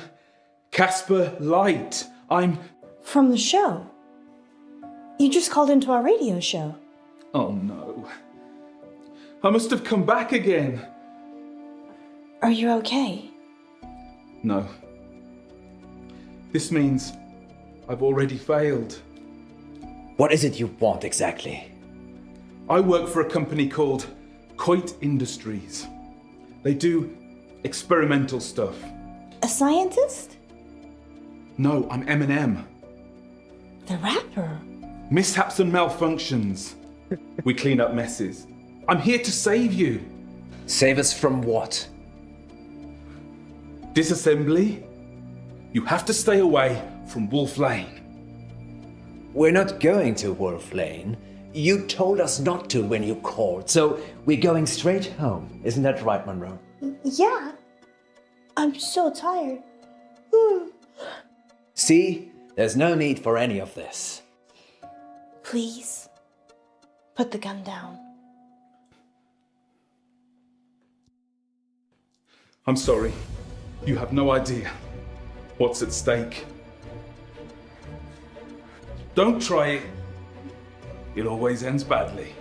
Casper Light. I'm... From the show. You just called into our radio show. Oh no. I must have come back again. Are you okay? No. This means I've already failed. What is it you want exactly? I work for a company called Coit Industries. They do experimental stuff. A scientist? No, I'm Eminem. The rapper? Mishaps and malfunctions. We clean up messes. I'm here to save you. Save us from what? Disassembly? You have to stay away from Wolf Lane. We're not going to Wolf Lane. You told us not to when you called, so we're going straight home. Isn't that right, Monroe? Yeah. I'm so tired. See? There's no need for any of this. Please, put the gun down. I'm sorry. You have no idea what's at stake. Don't try it. It always ends badly.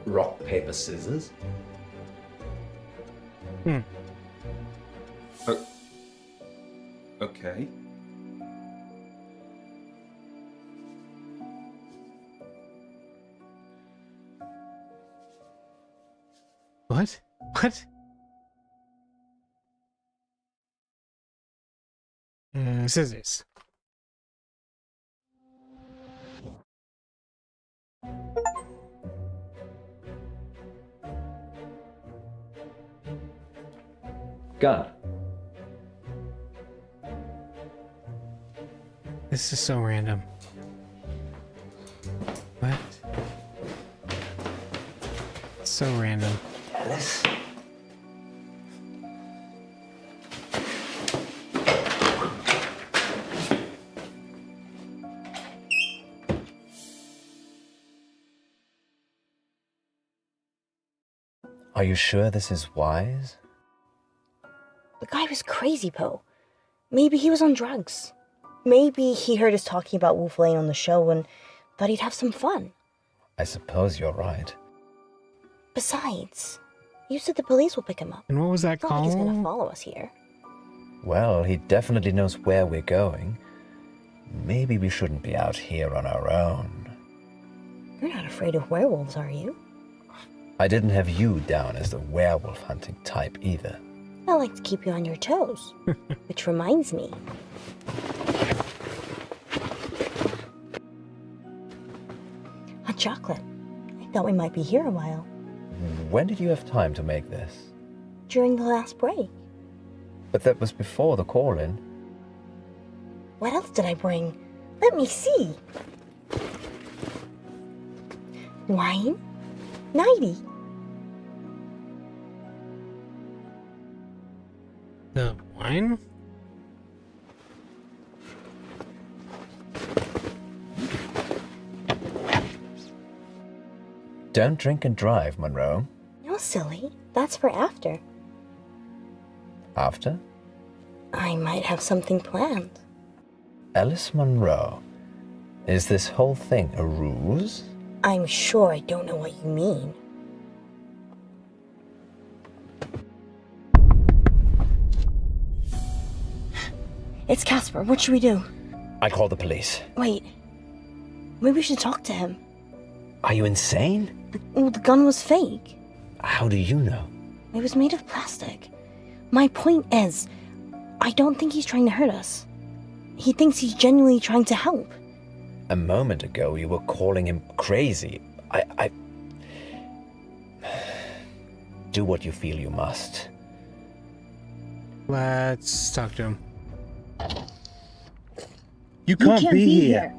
Rock, paper, scissors? Okay. What? What? Scissors. Gun. This is so random. What? So random. Alice? Are you sure this is wise? The guy was crazy, Poe. Maybe he was on drugs. Maybe he heard us talking about Wolf Lane on the show and thought he'd have some fun. I suppose you're right. Besides, you said the police will pick him up. And what was that It's not like he's called? gonna follow us here. Well, he definitely knows where we're going. Maybe we shouldn't be out here on our own. You're not afraid of werewolves, are you? I didn't have you down as the werewolf hunting type either. I like to keep you on your toes. Which reminds me. Hot chocolate. I thought we might be here a while. When did you have time to make this? During the last break. But that was before the call-in. What else did I bring? Let me see. Wine? Nighty. The wine? Don't drink and drive, Monroe. No, silly. That's for after. After? I might have something planned. Alice Monroe, is this whole thing a ruse? I'm sure I don't know what you mean. It's Casper. What should we do? I call the police. Wait. Maybe we should talk to him. Are you insane? Well, the gun was fake. How do you know? It was made of plastic. My point is, I don't think he's trying to hurt us. He thinks he's genuinely trying to help. A moment ago, you were calling him crazy. I... Do what you feel you must. Let's talk to him. You can't be here.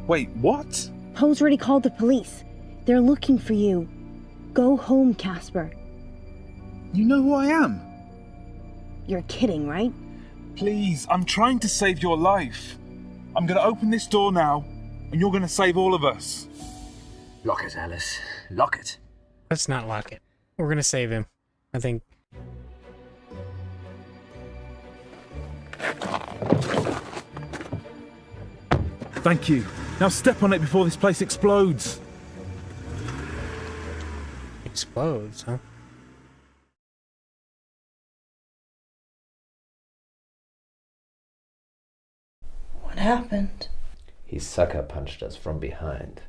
Wait, what? Poe's already called the police. They're looking for you. Go home, Casper. You know who I am? You're kidding, right? Please, I'm trying to save your life. I'm going to open this door now, and you're going to save all of us. Lock it, Alice. Lock it. Let's not lock it. We're gonna save him, I think. Thank you. Now step on it before this place explodes. Explodes, huh? What happened? He sucker punched us from behind.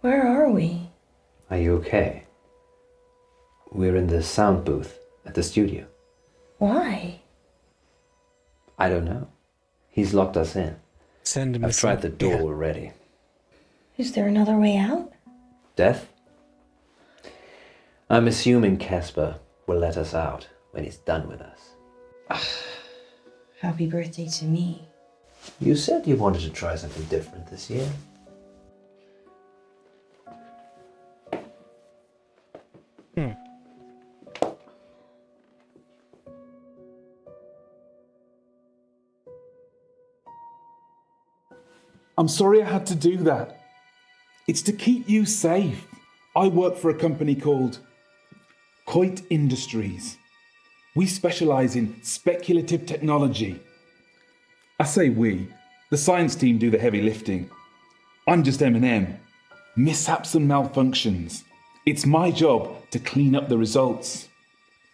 Where are we? Are you okay? We're in the sound booth at the studio. Why? I don't know. He's locked us in. Send him. I've tried the door already. Is there another way out? Death? I'm assuming Casper will let us out when he's done with us. Happy birthday to me. You said you wanted to try something different this year. I'm sorry I had to do that. It's to keep you safe. I work for a company called Coit Industries. We specialize in speculative technology. I say we. The science team do the heavy lifting. I'm just M&M. Mishaps and malfunctions. It's my job to clean up the results.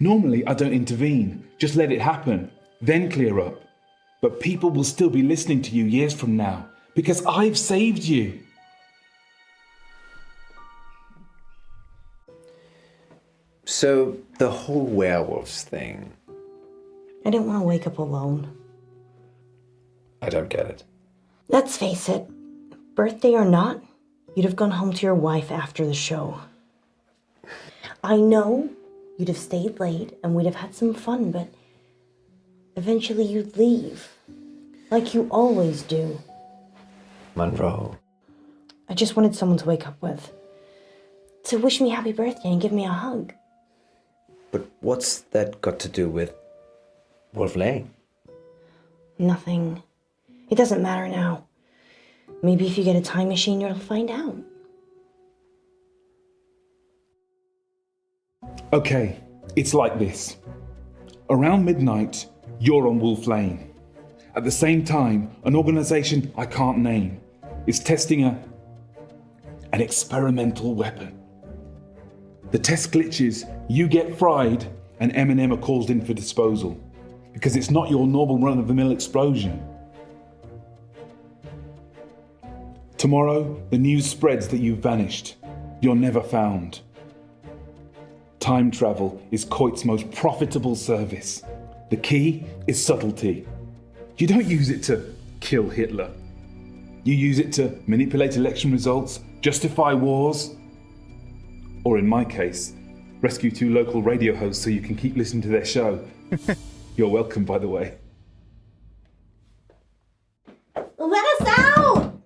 Normally, I don't intervene. Just let it happen, then clear up. But people will still be listening to you years from now because I've saved you. So, the whole werewolves thing. I didn't want to wake up alone. I don't get it. Let's face it, birthday or not, you'd have gone home to your wife after the show. I know you'd have stayed late and we'd have had some fun, but eventually you'd leave. Like you always do. Monroe. I just wanted someone to wake up with. To wish me happy birthday and give me a hug. But what's that got to do with Wolf Lane? Nothing. It doesn't matter now. Maybe if you get a time machine, you'll find out. Okay, it's like this. Around midnight, you're on Wolf Lane. At the same time, an organization I can't name is testing an experimental weapon. The test glitches, you get fried, and M&M are called in for disposal. Because it's not your normal run-of-the-mill explosion. Tomorrow, the news spreads that you've vanished. You're never found. Time travel is Coit's most profitable service. The key is subtlety. You don't use it to kill Hitler. You use it to manipulate election results, justify wars, or in my case, rescue 2 local radio hosts so you can keep listening to their show. You're welcome, by the way. Let us out!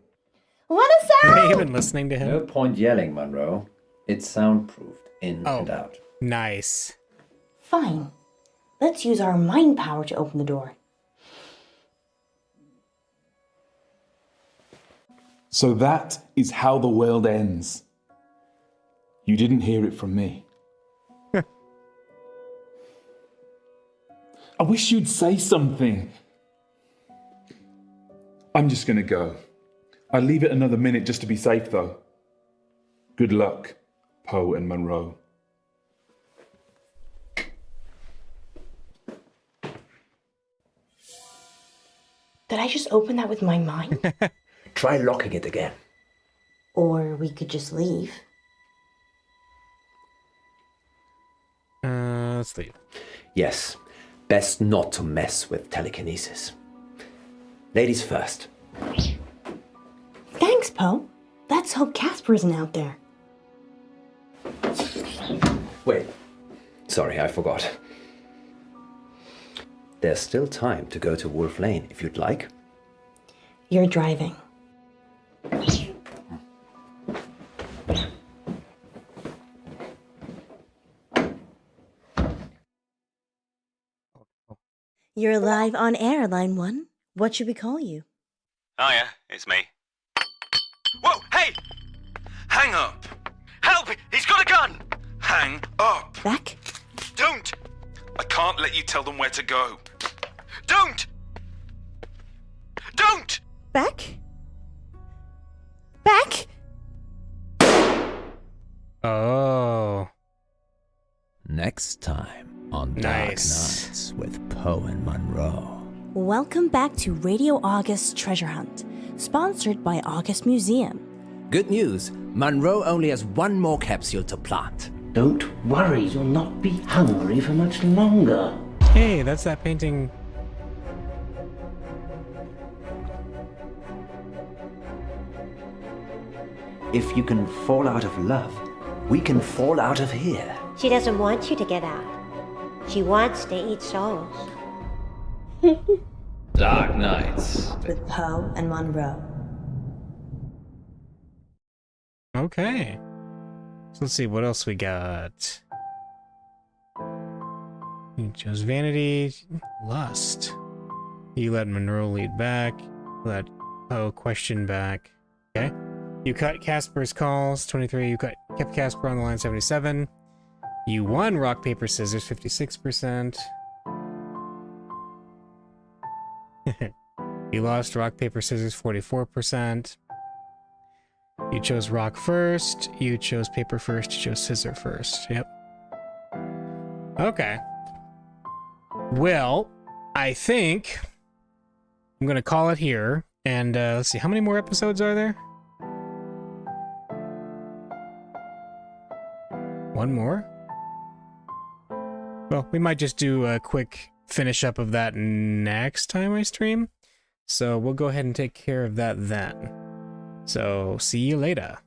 Let us out! Have you been listening to him? No point yelling, Monroe. It's soundproofed in and out. Nice. Fine. Let's use our mind power to open the door. So that is how the world ends. You didn't hear it from me. I wish you'd say something. I'm just gonna go. I'll leave it another minute just to be safe, though. Good luck, Poe and Monroe. Did I just open that with my mind? Try locking it again. Or we could just leave. Let's leave. Yes, best not to mess with telekinesis. Ladies first. Thanks, Poe. Let's hope Casper isn't out there. Wait. Sorry, I forgot. There's still time to go to Wolf Lane if you'd like. You're driving. You're live on air, Line 1. What should we call you? Hiya, it's me. Whoa, hey! Hang up! Help! He's got a gun! Hang up! Beck? Don't! I can't let you tell them where to go. Don't! Don't! Beck? Beck? Oh. Next time on Dark Nights with Poe and Monroe. Welcome back to Radio August Treasure Hunt, sponsored by August Museum. Good news, Monroe only has one more capsule to plant. Don't worry, you'll not be hungry for much longer. Hey, that's that painting. If you can fall out of love, we can fall out of here. She doesn't want you to get out. She wants to eat souls. Dark Nights with Poe and Monroe. Okay. So let's see what else we got. You chose vanity, lust. You let Monroe lead back. Let Poe question back. Okay. You cut Casper's calls, 23. You kept Casper on the line, 77. You won rock, paper, scissors, 56%. You lost rock, paper, scissors, 44%. You chose rock first. You chose paper first. You chose scissor first. Yep. Okay. Well, I think I'm going to call it here. And let's see, how many more episodes are there? One more? Well, we might just do a quick finish up of that next time I stream. So we'll go ahead and take care of that then. So see you later.